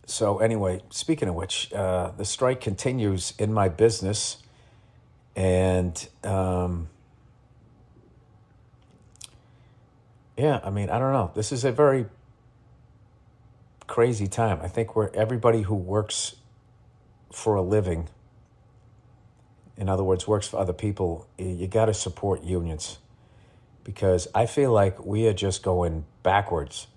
So anyway, speaking of which, the strike continues in my business, and yeah, I mean, I don't know. This is a very crazy time. I think where everybody who works for a living, in other words, works for other people, you got to support unions, because I feel like we are just going backwards,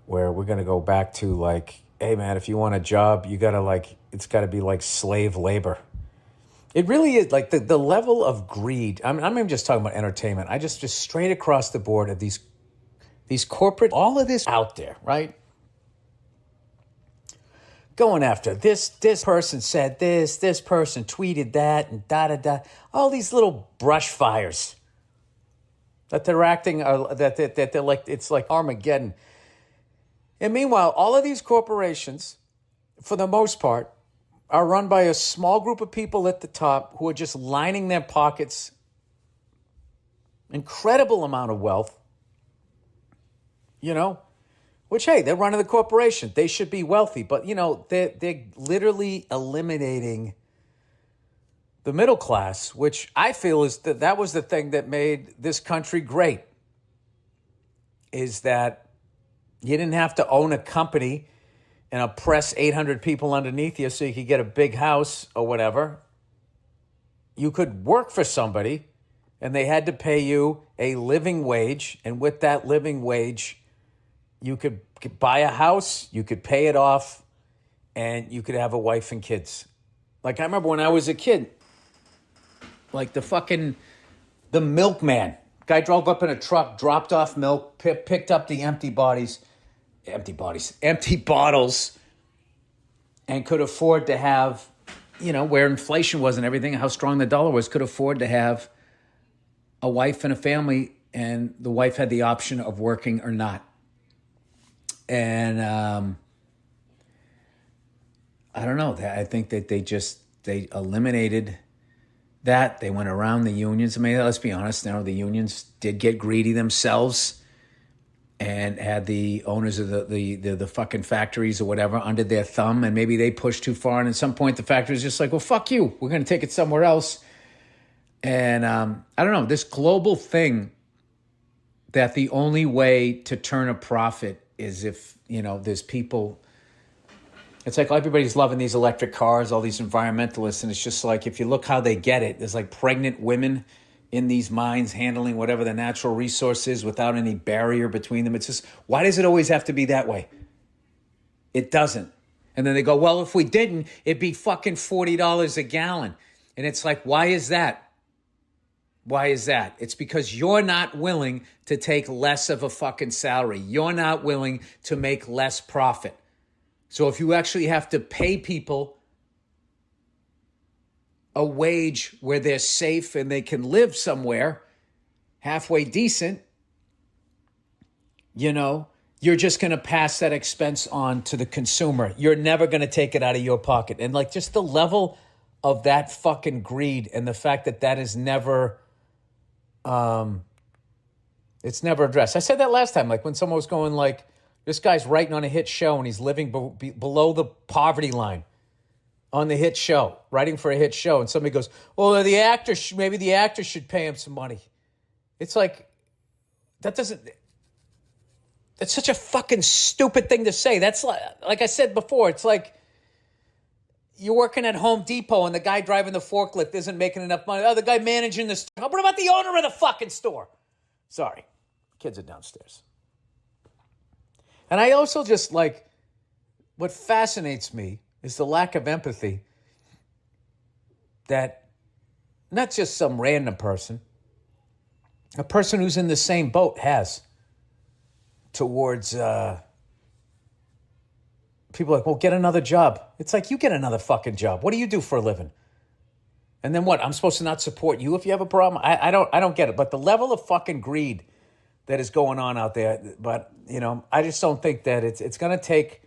where we're going to go back to like, hey man, if you want a job, you got to like, it's got to be like slave labor. It really is like the level of greed. I'm even just talking about entertainment. I just straight across the board of these corporate, all of this out there, right? Going after this person said this person tweeted that, and da. All these little brush fires that they're acting, that they're like, it's like Armageddon. And meanwhile, all of these corporations, for the most part, are run by a small group of people at the top who are just lining their pockets. Incredible amount of wealth, which, hey, they're running the corporation. They should be wealthy. But, they're literally eliminating the middle class, which I feel is that was the thing that made this country great, is that you didn't have to own a company and oppress 800 people underneath you so you could get a big house or whatever. You could work for somebody, and they had to pay you a living wage. And with that living wage, you could buy a house, you could pay it off, and you could have a wife and kids. Like, I remember when I was a kid, like the milkman. Guy drove up in a truck, dropped off milk, picked up the empty bottles, and could afford to have, where inflation was and everything, how strong the dollar was, could afford to have a wife and a family, and the wife had the option of working or not. And I don't know. I think that they eliminated that. They went around the unions. I mean, let's be honest. The unions did get greedy themselves and had the owners of the fucking factories or whatever under their thumb, and maybe they pushed too far. And at some point, the factory's just like, well, fuck you. We're going to take it somewhere else. And I don't know, this global thing that the only way to turn a profit is if, there's people. It's like everybody's loving these electric cars, all these environmentalists, and it's just like, if you look how they get it, there's like pregnant women in these mines handling whatever the natural resource is without any barrier between them. It's just, why does it always have to be that way? It doesn't. And then they go, well, if we didn't, it'd be fucking $40 a gallon. And it's like, why is that? Why is that? It's because you're not willing to take less of a fucking salary. You're not willing to make less profit. So if you actually have to pay people a wage where they're safe and they can live somewhere halfway decent, you're just going to pass that expense on to the consumer. You're never going to take it out of your pocket. And like, just the level of that fucking greed, and the fact that is never, it's never addressed. I said that last time, like when someone was going like, this guy's writing on a hit show and he's living below the poverty line on the hit show, writing for a hit show. And somebody goes, well, maybe the actor should pay him some money. It's like, that's such a fucking stupid thing to say. That's like I said before, it's like you're working at Home Depot and the guy driving the forklift isn't making enough money. Oh, the guy managing the store. What about the owner of the fucking store? Sorry, kids are downstairs. And I also just like, what fascinates me is the lack of empathy that not just some random person, a person who's in the same boat has towards people like, well, get another job. It's like, you get another fucking job. What do you do for a living? And then what? I'm supposed to not support you if you have a problem? I don't get it. But the level of fucking greed that is going on out there, but I just don't think that it's going to take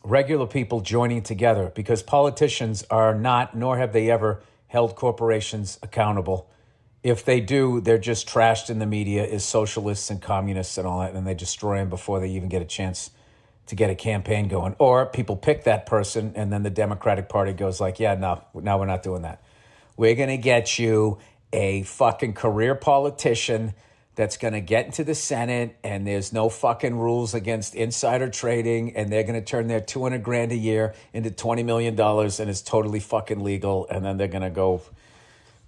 regular people joining together, because politicians are not, nor have they ever held corporations accountable. if they do, they're just trashed in the media as socialists and communists and all that, and they destroy them before they even get a chance to get a campaign going. Or people pick that person, and then the Democratic Party goes like, yeah, no, now we're not doing that. We're going to get you a fucking career politician that's going to get into the Senate, and there's no fucking rules against insider trading, and they're going to turn their $200,000 a year into $20 million, and it's totally fucking legal, and then they're going to go,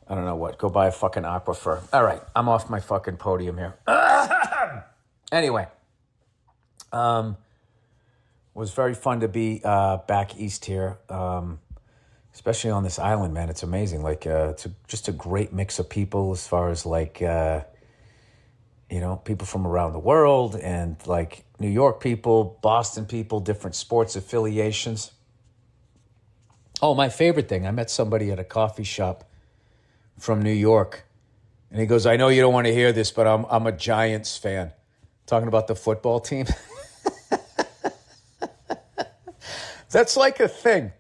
I don't know what, go buy a fucking aquifer. All right, I'm off my fucking podium here. Anyway, was very fun to be back east here, especially on this island, man. It's amazing. Like, it's just a great mix of people as far as like, people from around the world and like New York people, Boston people, different sports affiliations. Oh, my favorite thing, I met somebody at a coffee shop from New York, and he goes, I know you don't want to hear this, but I'm a Giants fan. Talking about the football team. That's like a thing,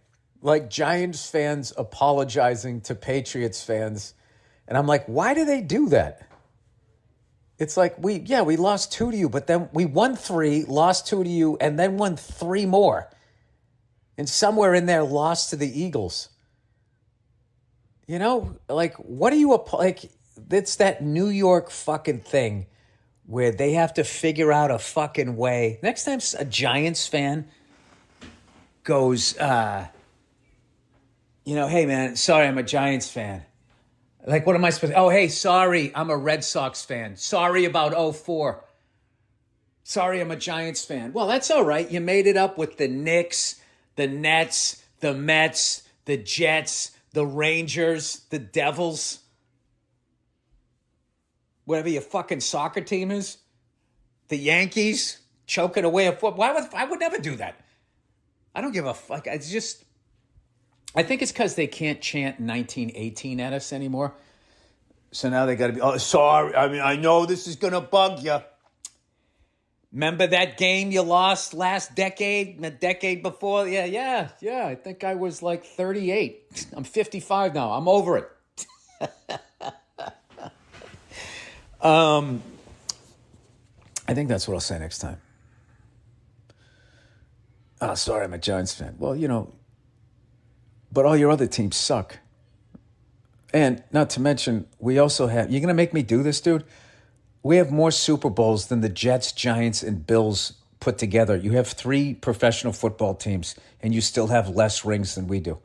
like Giants fans apologizing to Patriots fans. And I'm like, why do they do that? It's like, we lost 2 to you, but then we won 3, lost 2 to you, and then won 3 more. And somewhere in there, lost to the Eagles. You know, like, what are you, like, it's that New York fucking thing where they have to figure out a fucking way. Next time a Giants fan goes, hey man, sorry, I'm a Giants fan. Like, what am I supposed to, oh, hey, sorry, I'm a Red Sox fan. Sorry about 04. Sorry, I'm a Giants fan. Well, that's all right. You made it up with the Knicks, the Nets, the Mets, the Jets, the Rangers, the Devils. Whatever your fucking soccer team is. The Yankees choking away a foot. I would never do that. I don't give a fuck. It's just, I think it's because they can't chant 1918 at us anymore. So now they got to be, oh, sorry. I mean, I know this is going to bug you. Remember that game you lost last decade, the decade before? Yeah. I think I was like 38. I'm 55 now. I'm over it. I think that's what I'll say next time. Oh, sorry, I'm a Giants fan. Well, but all your other teams suck. And not to mention, we also have, you're going to make me do this, dude? We have more Super Bowls than the Jets, Giants, and Bills put together. You have 3 professional football teams, and you still have less rings than we do.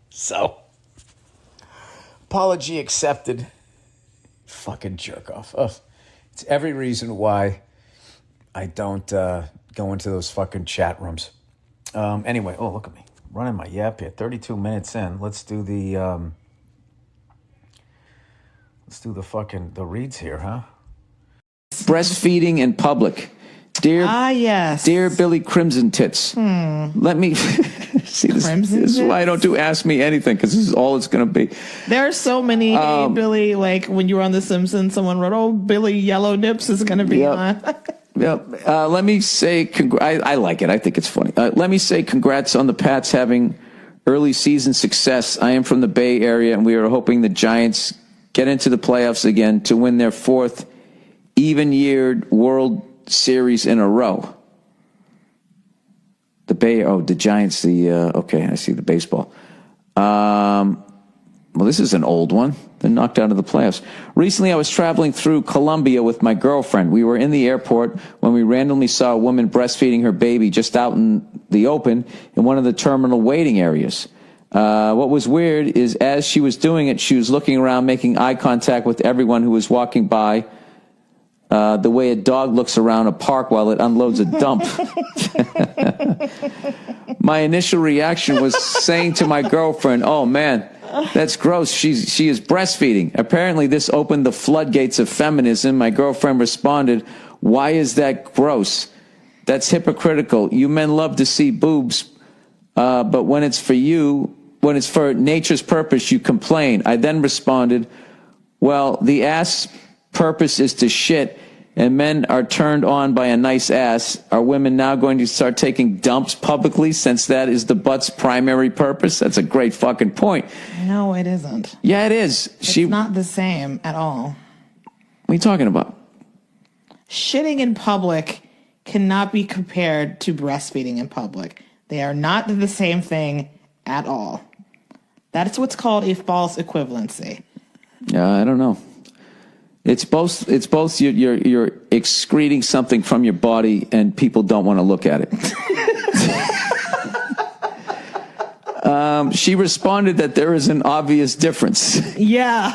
So, apology accepted. Fucking jerk off. Oh, it's every reason why I don't go into those fucking chat rooms. Anyway, oh, look at me. Running my yap here. 32 minutes in. Let's do the the reads here, huh? Breastfeeding in public. Yes. Dear Billy Crimson Tits. Let me see this. This is why I don't do Ask Me Anything, because this is all it's going to be. There are so many Billy, like when you were on The Simpsons, someone wrote, oh, Billy Yellow Nips is going to be on. Yep. Let me say, I like it. I think it's funny. Let me say congrats on the Pats having early season success. I am from the Bay Area, and we are hoping the Giants get into the playoffs again to win their 4th even-yeared World Series in a row. The Giants, okay, I see the baseball. Well, this is an old one. They're knocked out of the playoffs. Recently, I was traveling through Colombia with my girlfriend. We were in the airport when we randomly saw a woman breastfeeding her baby just out in the open in one of the terminal waiting areas. What was weird is as she was doing it, she was looking around, making eye contact with everyone who was walking by, the way a dog looks around a park while it unloads a dump. My initial reaction was saying to my girlfriend, oh, man, that's gross. She is breastfeeding. Apparently, this opened the floodgates of feminism. My girlfriend responded, why is that gross? That's hypocritical. You men love to see boobs, but when it's for nature's purpose, you complain. I then responded, well, the ass purpose is to shit, and men are turned on by a nice ass, are women now going to start taking dumps publicly since that is the butt's primary purpose? That's a great fucking point. No, it isn't. Yeah, it is. It's not the same at all. What are you talking about? Shitting in public cannot be compared to breastfeeding in public. They are not the same thing at all. That's what's called a false equivalency. Yeah, I don't know. It's both. You're excreting something from your body, and people don't want to look at it. She responded that there is an obvious difference. Yeah.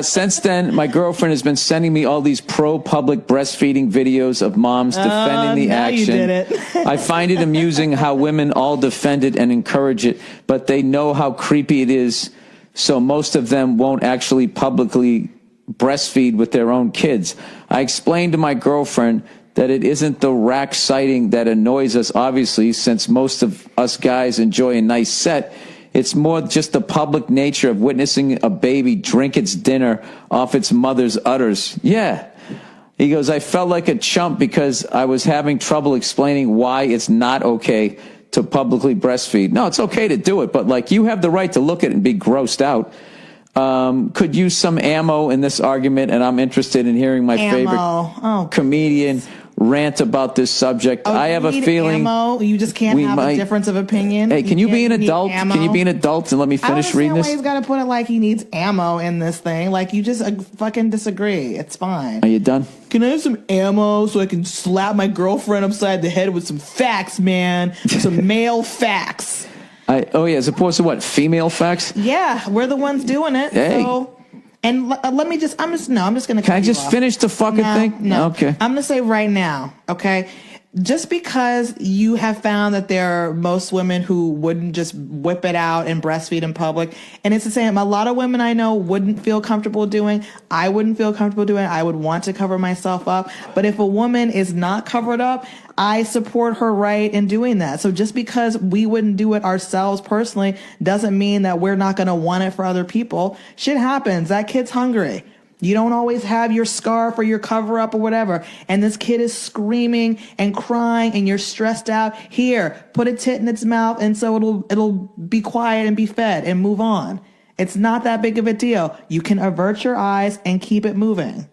Since then, my girlfriend has been sending me all these pro-public breastfeeding videos of moms defending the action. You did it. I find it amusing how women all defend it and encourage it, but they know how creepy it is, so most of them won't actually publicly breastfeed with their own kids. I explained to my girlfriend that it isn't the rack sighting that annoys us, obviously, since most of us guys enjoy a nice set. It's more just the public nature of witnessing a baby drink its dinner off its mother's udders. Yeah. He goes, I felt like a chump because I was having trouble explaining why it's not okay to publicly breastfeed. No, it's okay to do it, but like you have the right to look at it and be grossed out. Could use some ammo in this argument, and I'm interested in hearing my favorite comedian rant about this subject. I have a feeling ammo? You just can't have a difference of opinion. Hey, can you be an adult? Can you be an adult and let me finish reading this? I don't understand why he's got to put it like he needs ammo in this thing. Like, you just fucking disagree. It's fine. Are you done? Can I have some ammo so I can slap my girlfriend upside the head with some facts, man? Some male facts. As opposed to what? Female facts? Yeah, we're the ones doing it. Hey. So, and let me just, I'm just going to. Can I just finish the fucking thing? No. Okay. I'm going to say right now, okay? Just because you have found that there are most women who wouldn't just whip it out and breastfeed in public, and it's the same. A lot of women I know wouldn't feel comfortable doing. I wouldn't feel comfortable doing. I would want to cover myself up. But if a woman is not covered up, I support her right in doing that. So just because we wouldn't do it ourselves personally doesn't mean that we're not going to want it for other people. Shit happens. That kid's hungry. You don't always have your scarf or your cover up or whatever. And this kid is screaming and crying and you're stressed out. Here, put a tit in its mouth and so it'll be quiet and be fed and move on. It's not that big of a deal. You can avert your eyes and keep it moving.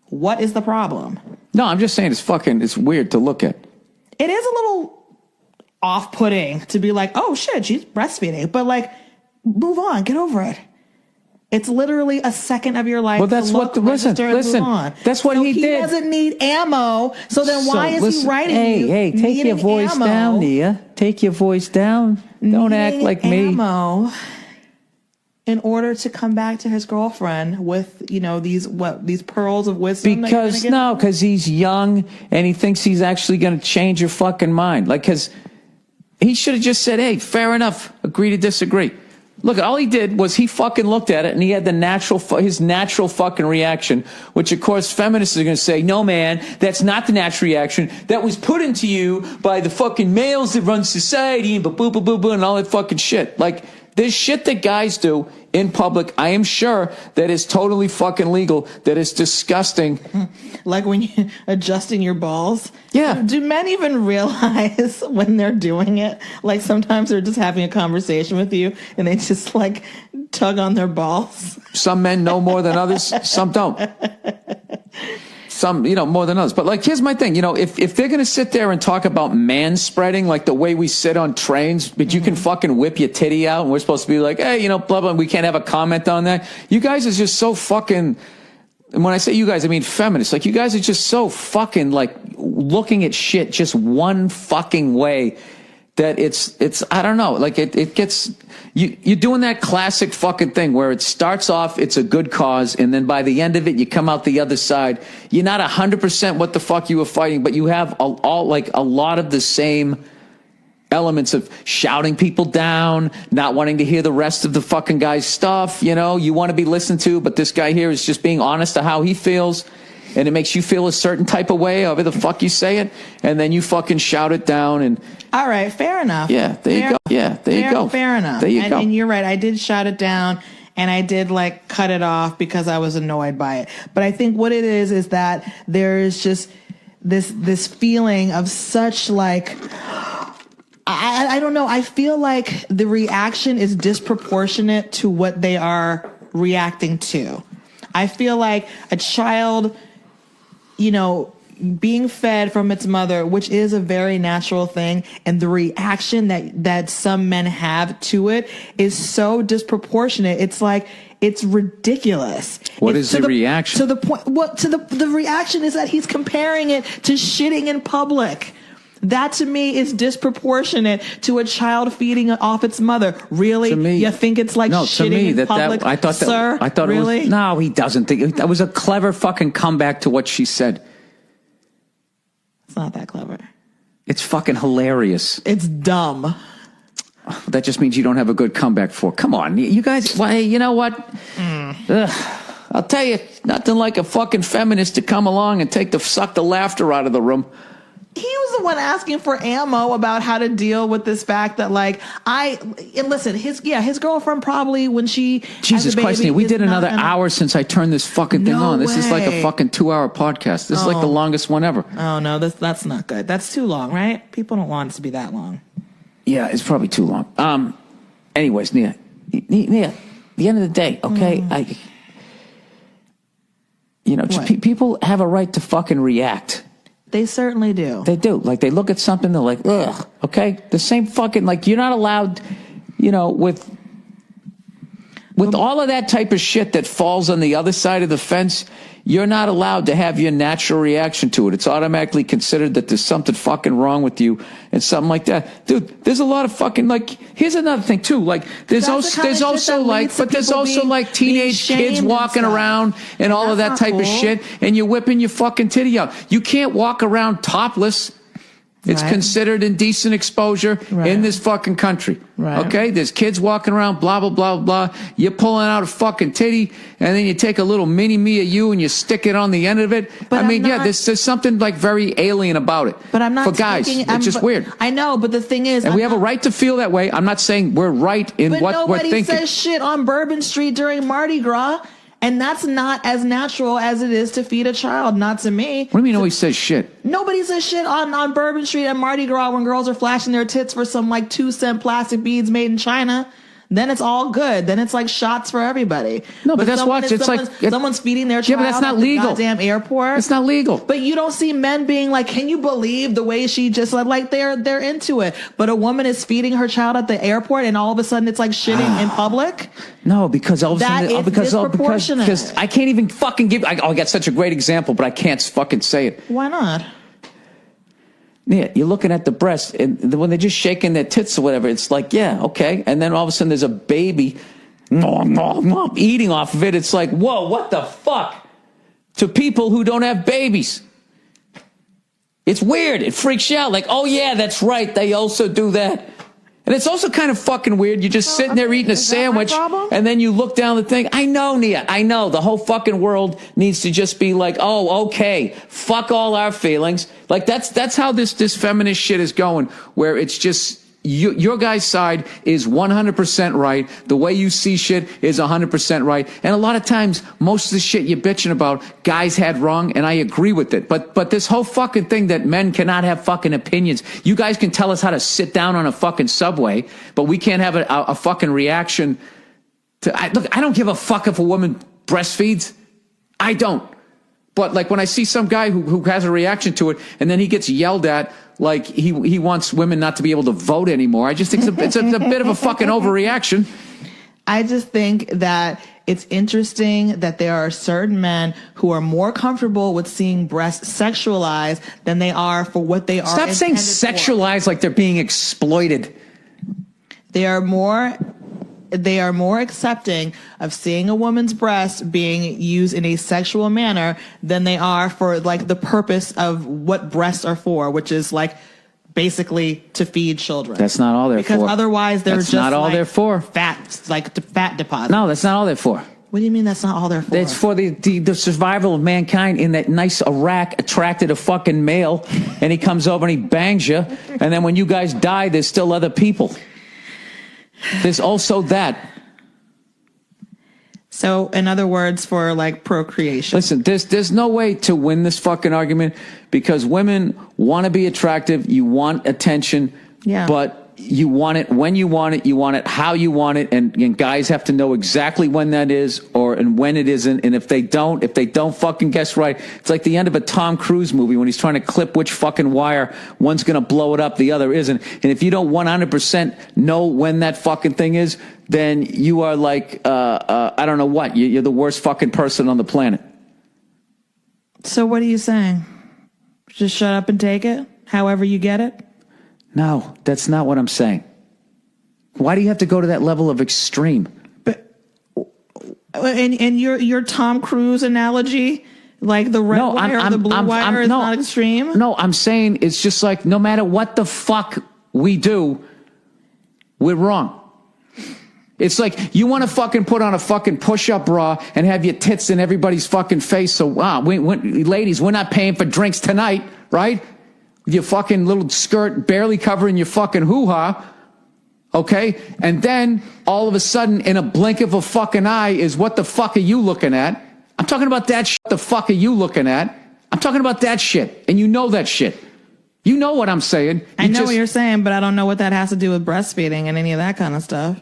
What is the problem? No, I'm just saying it's weird to look at. It is a little off-putting to be like, oh shit, she's breastfeeding. But like, move on, get over it. It's literally a second of your life. Well, that's what. Listen. That's what he did. He doesn't need ammo. So then why is he writing? Hey, take your voice down, Nia. Take your voice down. Don't act like me. Ammo in order to come back to his girlfriend with these pearls of wisdom. Because he's young and he thinks he's actually going to change your fucking mind. Like, because he should have just said, "Hey, fair enough. Agree to disagree." Look, all he did was he fucking looked at it and he had his natural fucking reaction, which of course feminists are going to say, no man, that's not the natural reaction. That was put into you by the fucking males that run society and boo and all that fucking shit. Like, there's shit that guys do in public, I am sure, that is totally fucking legal, that is disgusting. Like when you're adjusting your balls? Yeah. Do men even realize when they're doing it? Like sometimes they're just having a conversation with you and they just like tug on their balls. Some men know more than others, some don't. Some, more than others. But like, here's my thing, if they're going to sit there and talk about man-spreading, like the way we sit on trains, but you can fucking whip your titty out and we're supposed to be like, hey, blah, blah, we can't have a comment on that. You guys are just so fucking, and when I say you guys, I mean feminists. Like, you guys are just so fucking like looking at shit just one fucking way that it's, I don't know, like it gets, you're doing that classic fucking thing where it starts off, it's a good cause, and then by the end of it, you come out the other side. You're not 100% what the fuck you were fighting, but you have a lot of the same elements of shouting people down, not wanting to hear the rest of the fucking guy's stuff. You want to be listened to, but this guy here is just being honest to how he feels. And it makes you feel a certain type of way, however the fuck you say it, and then you fucking shout it down. And all right, fair enough. Yeah, there you go. Yeah, there you go. Fair enough. There you go. And you're right. I did shout it down, and I did like cut it off because I was annoyed by it. But I think what it is that there is just this feeling of such like, I don't know. I feel like the reaction is disproportionate to what they are reacting to. I feel like a child, being fed from its mother, which is a very natural thing, and the reaction that some men have to it is so disproportionate. It's like, it's ridiculous. What is the reaction? To the point, the reaction is that he's comparing it to shitting in public. That to me is disproportionate to a child feeding off its mother. Really? To me, you think it's like shitting in public? I thought sir? I thought really? It was, no, he doesn't think that was a clever fucking comeback to what she said. It's not that clever. It's fucking hilarious. It's dumb. That just means you don't have a good comeback for. Come on, you guys. Well, hey, you know what? I'll tell you, nothing like a fucking feminist to come along and suck the laughter out of the room. He was the one asking for ammo about how to deal with this fact that, like, listen, his girlfriend probably when she Jesus Christ, we did another hour since I turned this fucking thing on. This is like a fucking 2-hour podcast. This is like the longest one ever. Oh no, that's not good. That's too long, right? People don't want it to be that long. Yeah, it's probably too long. Anyways, Nia, at the end of the day, okay, people have a right to fucking react. They certainly do. They do. Like, they look at something, they're like, ugh, okay? The same fucking, like, you're not allowed, with all of that type of shit that falls on the other side of the fence, you're not allowed to have your natural reaction to it. It's automatically considered that there's something fucking wrong with you and something like that. Dude, there's a lot of fucking, like, here's another thing too. Like, there's also teenage kids walking around and all of that type of shit, and you're whipping your fucking titty out. You can't walk around topless. It's considered indecent exposure in this fucking country. Right. Okay? There's kids walking around, blah, blah, blah, blah. You're pulling out a fucking titty, and then you take a little mini me of you and you stick it on the end of it. But there's something like very alien about it. But I'm not for guys. It's just weird. I know, but the thing is, and we have a right to feel that way. I'm not saying we're right in what we're thinking. Nobody says shit on Bourbon Street during Mardi Gras. And that's not as natural as it is to feed a child, not to me. What do you mean nobody says shit? Nobody says shit on Bourbon Street and Mardi Gras when girls are flashing their tits for some like 2-cent plastic beads made in China. Then it's all good. Then it's like shots for everybody. No, but that's what it's like. Someone's feeding their child but that's not at legal. The goddamn airport. It's not legal. But you don't see men being like, "Can you believe the way she just like they're into it?" But a woman is feeding her child at the airport, and all of a sudden it's like shitting in public. No, because all of a sudden, because I can't even fucking give. I got such a great example, but I can't fucking say it. Why not? Yeah, you're looking at the breast, and when they're just shaking their tits or whatever, it's like, yeah, okay. And then all of a sudden there's a baby eating off of it. It's like, whoa, what the fuck? To people who don't have babies. It's weird. It freaks you out. Like, oh yeah, that's right. They also do that. And it's also kind of fucking weird. You're just sitting there eating a sandwich, and then you look down the thing. I know, Nia. I know. The whole fucking world needs to just be like, oh, okay, fuck all our feelings. Like, that's how this feminist shit is going, where it's just, your guy's side is 100% right. The way you see shit is 100% right. And a lot of times, most of the shit you're bitching about, guys had wrong, and I agree with it. But this whole fucking thing that men cannot have fucking opinions. You guys can tell us how to sit down on a fucking subway, but we can't have a fucking reaction to... Look, I don't give a fuck if a woman breastfeeds. I don't. But like when I see some guy who has a reaction to it, and then he gets yelled at like he wants women not to be able to vote anymore, I just think it's a bit of a fucking overreaction. I just think that it's interesting that there are certain men who are more comfortable with seeing breasts sexualized than they are for what they are. Stop saying sexualized like they're being exploited. They are more accepting of seeing a woman's breast being used in a sexual manner than they are for like the purpose of what breasts are for, which is like basically to feed children. That's not all they're for. Because otherwise they're just not all like they're for. Fat, like the fat deposit. No, that's not all they're for. What do you mean that's not all they're for? It's for the survival of mankind in that nice Iraq attracted a fucking male, and he comes over and he bangs you, and then when you guys die, there's still other people. There's also that. So, in other words, for like procreation. Listen, there's no way to win this fucking argument because women want to be attractive. You want attention, but you want it when you want it how you want it, and guys have to know exactly when that is and when it isn't. And if they don't fucking guess right, it's like the end of a Tom Cruise movie when he's trying to clip which fucking wire, one's gonna blow it up, the other isn't. And if you don't 100% know when that fucking thing is, then you are like I don't know what, you're the worst fucking person on the planet. So what are you saying? Just shut up and take it however you get it? No, that's not what I'm saying. Why do you have to go to that level of extreme? But and your Tom Cruise analogy, like the red wire or the blue wire, is not extreme? No, I'm saying it's just like no matter what the fuck we do, we're wrong. It's like you want to fucking put on a fucking push-up bra and have your tits in everybody's fucking face. So, ladies, we're not paying for drinks tonight, right? Your fucking little skirt barely covering your fucking hoo-ha, okay? And then, all of a sudden, in a blink of a fucking eye, is what the fuck are you looking at? I'm talking about that shit. The fuck are you looking at? I'm talking about that shit, and you know that shit. You know what I'm saying. I know what you're saying, but I don't know what that has to do with breastfeeding and any of that kind of stuff.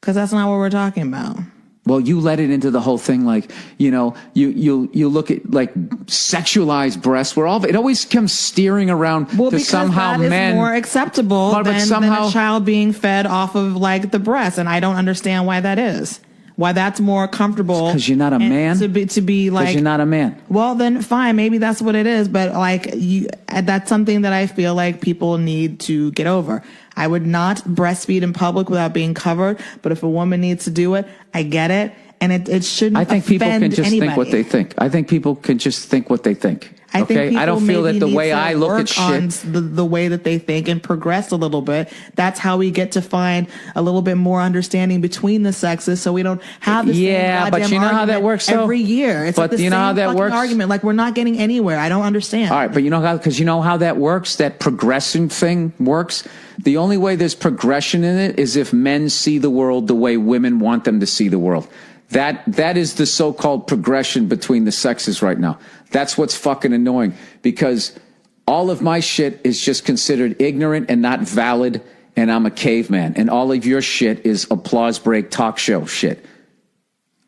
Because that's not what we're talking about. Well, you let it into the whole thing, like, you look at like sexualized breasts, where it always comes steering around to somehow that men is more acceptable than a child being fed off of like the breast, and I don't understand why that is. Why that's more comfortable? Because you're not a man. To be like, because you're not a man. Well, then fine, maybe that's what it is. But like that's something that I feel like people need to get over. I would not breastfeed in public without being covered. But if a woman needs to do it, I get it, and it shouldn't. I think people can just anybody. think what they think. I think people can just think what they think. I think I don't feel that the way I look at shit, the way that they think, and progress a little bit. That's how we get to find a little bit more understanding between the sexes, so we don't have the same but you know how that works every year. It's but like the you know same how that fucking works? argument. Like we're not getting anywhere. I don't understand. All right, but you know how that works? That progression thing works. The only way there's progression in it is if men see the world the way women want them to see the world. That is the so-called progression between the sexes right now. That's what's fucking annoying, because all of my shit is just considered ignorant and not valid, and I'm a caveman, and all of your shit is applause break talk show shit.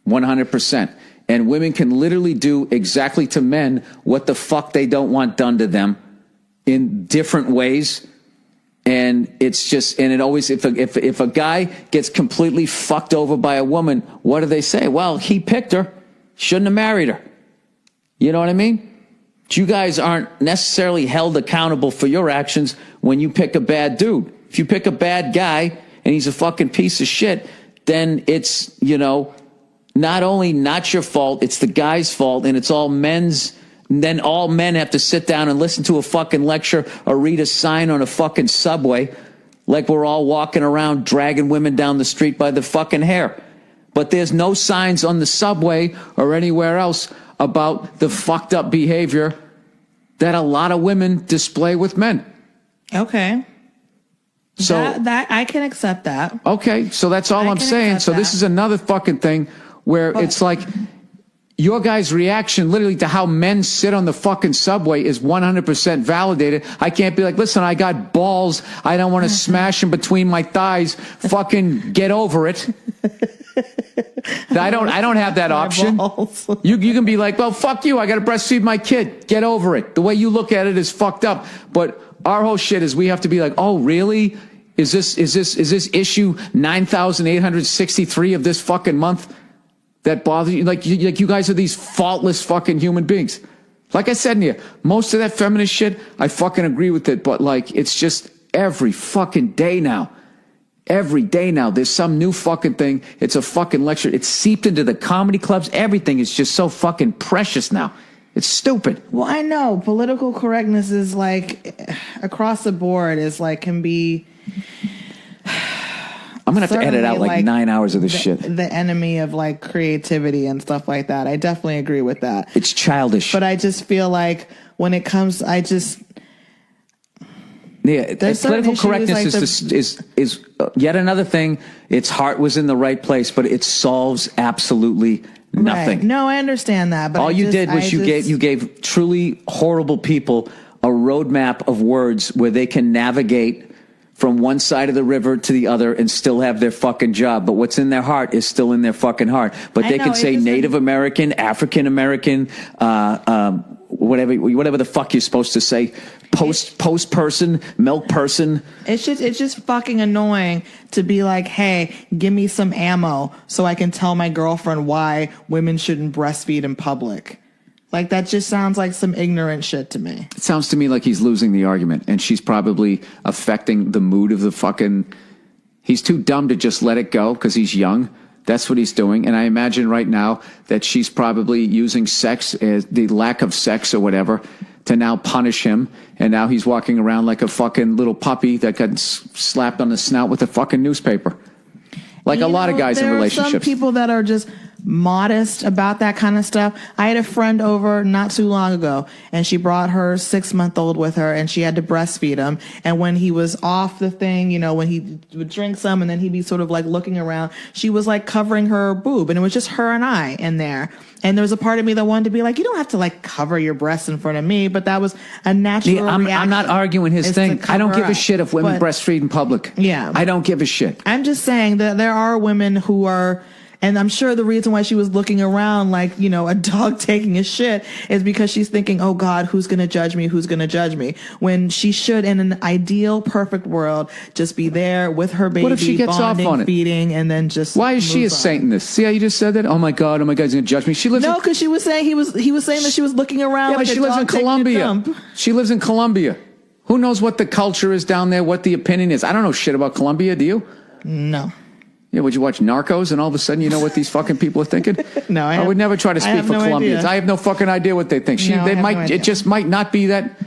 100%. And women can literally do exactly to men what the fuck they don't want done to them in different ways. And it's just, and it always, if a guy gets completely fucked over by a woman, what do they say? Well, he picked her, shouldn't have married her. You know what I mean? But you guys aren't necessarily held accountable for your actions when you pick a bad dude. If you pick a bad guy and he's a fucking piece of shit, then it's, not only not your fault, it's the guy's fault, and it's all men's. And then all men have to sit down and listen to a fucking lecture or read a sign on a fucking subway like we're all walking around dragging women down the street by the fucking hair. But there's no signs on the subway or anywhere else about the fucked up behavior that a lot of women display with men. Okay. So that I can accept that. Okay, so that's all I'm saying. So this is another fucking thing where it's like your guy's reaction literally to how men sit on the fucking subway is 100% validated. I can't be like, listen, I got balls. I don't want to smash them between my thighs. Fucking get over it. I don't have that option. You can be like, well, fuck you. I got to breastfeed my kid. Get over it. The way you look at it is fucked up. But our whole shit is we have to be like, oh, really? Is this issue 9,863 of this fucking month that bothers you? Like you guys are these faultless fucking human beings. Like I said in here, most of that feminist shit, I fucking agree with it. But like, it's just every fucking day now. Every day now, there's some new fucking thing. It's a fucking lecture. It's seeped into the comedy clubs. Everything is just so fucking precious now. It's stupid. Well, I know political correctness is like across the board is like can be. I'm gonna have to edit out like 9 hours of this shit. The enemy of like creativity and stuff like that. I definitely agree with that. It's childish. But I just feel like when it comes, Yeah, political correctness is yet another thing. Its heart was in the right place, but it solves absolutely nothing. Right. No, I understand that. But all you did was you gave truly horrible people a roadmap of words where they can navigate from one side of the river to the other and still have their fucking job. But what's in their heart is still in their fucking heart. But they can say Native American, African American, whatever the fuck you're supposed to say. Post person, milk person. It's just fucking annoying to be like, hey, give me some ammo so I can tell my girlfriend why women shouldn't breastfeed in public. Like, that just sounds like some ignorant shit to me. It sounds to me like he's losing the argument, and she's probably affecting the mood of the fucking... He's too dumb to just let it go because he's young. That's what he's doing. And I imagine right now that she's probably using sex, the lack of sex or whatever, to now punish him. And now he's walking around like a fucking little puppy that got slapped on the snout with a fucking newspaper. Like a lot of guys in relationships. There are some people that are just modest about that kind of stuff. I had a friend over not too long ago, and she brought her 6-month-old with her, and she had to breastfeed him. And when he was off the thing, you know, when he would drink some and then he'd be sort of like looking around, she was like covering her boob, and it was just her and I in there. And there was a part of me that wanted to be like, you don't have to like cover your breasts in front of me, but that was a natural reaction. I'm not arguing his thing. I don't give a shit if women breastfeed in public. Yeah. I don't give a shit. I'm just saying that there are women who are, and I'm sure the reason why she was looking around like, you know, a dog taking a shit is because she's thinking, oh God, who's going to judge me? Who's going to judge me? When she should, in an ideal, perfect world, just be there with her baby, what if she gets bonding, off on it? Feeding, and then just why is she a Satanist? See how you just said that? Oh my God, he's going to judge me. She lives because she was saying he was saying that she was looking around like but she lives in Colombia. She lives in Colombia. Who knows what the culture is down there, what the opinion is? I don't know shit about Colombia, do you? No. Yeah, would you watch Narcos and all of a sudden you know what these fucking people are thinking? No, I would never try to speak for Colombians. I have no fucking idea what they think. It just might not be that.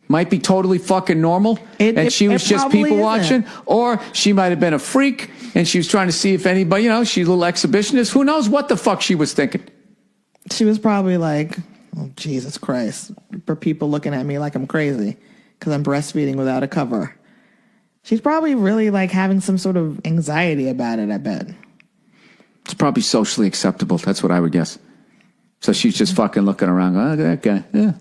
Might be totally fucking normal, and she was just people watching, or she might have been a freak and she was trying to see if anybody, you know, she's a little exhibitionist. Who knows what the fuck she was thinking? She was probably like, oh Jesus Christ, for people looking at me like I'm crazy because I'm breastfeeding without a cover. She's probably really like having some sort of anxiety about it, I bet. It's probably socially acceptable. That's what I would guess. So she's just fucking looking around. Oh, that guy. Yeah.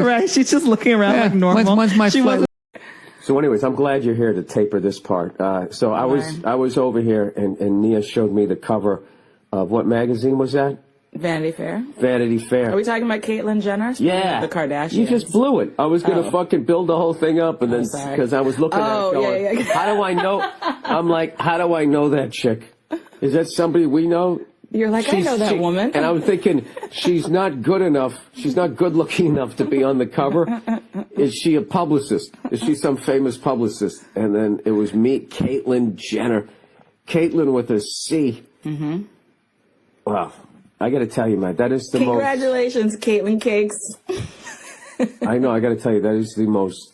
Right. She's just looking around like normal. When's my flight? So anyways, I'm glad you're here to taper this part. I was over here and Nia showed me the cover of what magazine was that? Vanity Fair. Vanity Fair. Are we talking about Caitlyn Jenner? Yeah. The Kardashians. You just blew it. I was going to fucking build the whole thing up and then, because I was looking at it going, how do I know? I'm like, how do I know that chick? Is that somebody we know? You're like, I know that woman. And I'm thinking, she's not good enough. She's not good looking enough to be on the cover. Is she a publicist? Is she some famous publicist? And then it was me, Caitlyn Jenner. Caitlyn with a C. Mm-hmm. Wow. I got to tell you, man, that is the Congratulations, Caitlyn Cakes. I know, I got to tell you, that's the most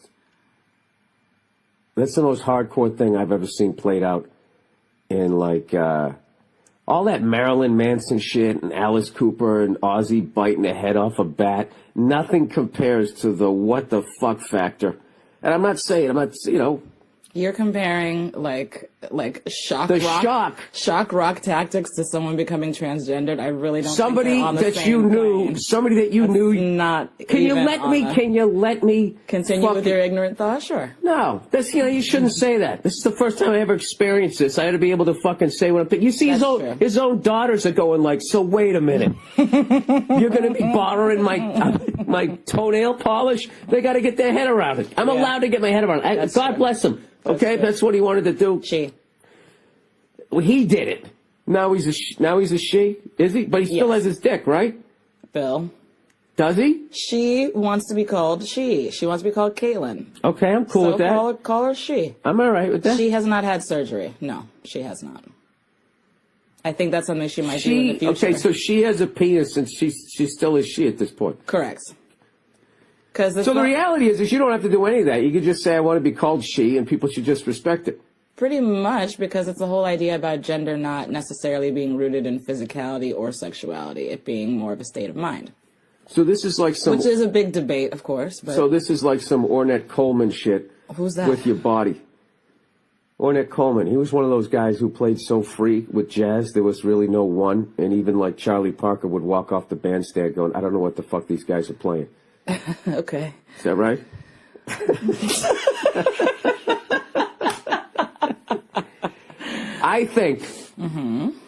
hardcore thing I've ever seen played out in, like, all that Marilyn Manson shit and Alice Cooper and Ozzy biting the head off a bat. Nothing compares to the what the fuck factor. And I'm not, you know. You're comparing like shock rock tactics to someone becoming transgendered. I really don't. Somebody that you knew. Not. Can you let me continue with your ignorant thought? Sure. No, that's you shouldn't say that. This is the first time I ever experienced this. I had to be able to fucking say what I'm thinking. You see, his own daughters are going like, so wait a minute, you're going to be borrowing my toenail polish? They got to get their head around it. I'm allowed to get my head around it. God bless him. Okay, that's what he wanted to do. Well, he did it. Now he's a she. Is he? But he still has his dick, right? Bill. Does he? She wants to be called she. She wants to be called Caitlyn. Okay, I'm cool with that. Call her she. I'm all right with that. She has not had surgery. No, she has not. I think that's something she might do in the future. Okay, so she has a penis and she still is she at this point. Correct. So the reality is you don't have to do any of that. You could just say, I want to be called she, and people should just respect it. Pretty much, because it's the whole idea about gender not necessarily being rooted in physicality or sexuality, it being more of a state of mind. So this is like some... Which is a big debate, of course. But... So this is like some Ornette Coleman shit. Who's that? With your body. Ornette Coleman, he was one of those guys who played so free with jazz, there was really no one. And even like Charlie Parker would walk off the bandstand going, I don't know what the fuck these guys are playing. Okay. Is that right? I think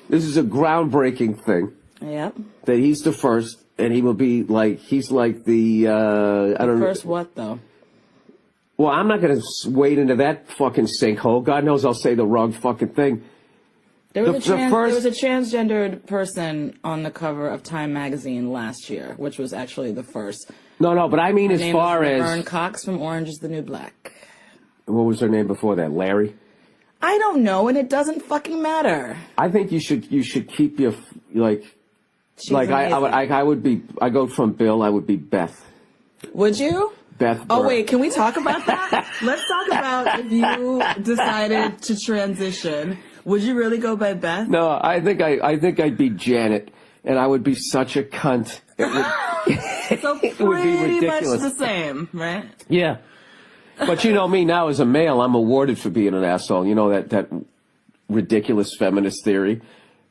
this is a groundbreaking thing. Yep. That he's the first, and he will be like, he's like the, I don't know. First what, though? Well, I'm not going to wade into that fucking sinkhole. God knows I'll say the wrong fucking thing. There was a transgendered person on the cover of Time magazine last year, which was actually the first. No, but I mean Her as name far was as... Laverne Cox from Orange is the New Black. What was her name before that? Larry? I don't know, and it doesn't fucking matter. I think you should keep your, like... She's like, amazing. I would be... I go from Bill, I would be Beth. Would you? Beth Oh, Burr. wait, can we talk about that? Let's talk about if you decided to transition. Would you really go by Beth? No, I think I'd be Janet, and I would be such a cunt. So It would be pretty much ridiculous. the same, right? Yeah. But you know me now as a male, I'm awarded for being an asshole. You know that ridiculous feminist theory?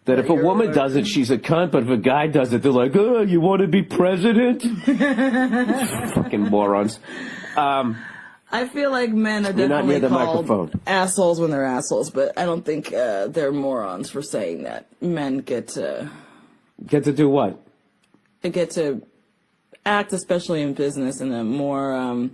That if a woman does it, she's a cunt, but if a guy does it, they're like, oh, you want to be president? Fucking morons. I feel like men are You're not near definitely the called microphone. assholes when they're assholes, but I don't think they're morons for saying that. Men get to do what? Act, especially in business, in a more,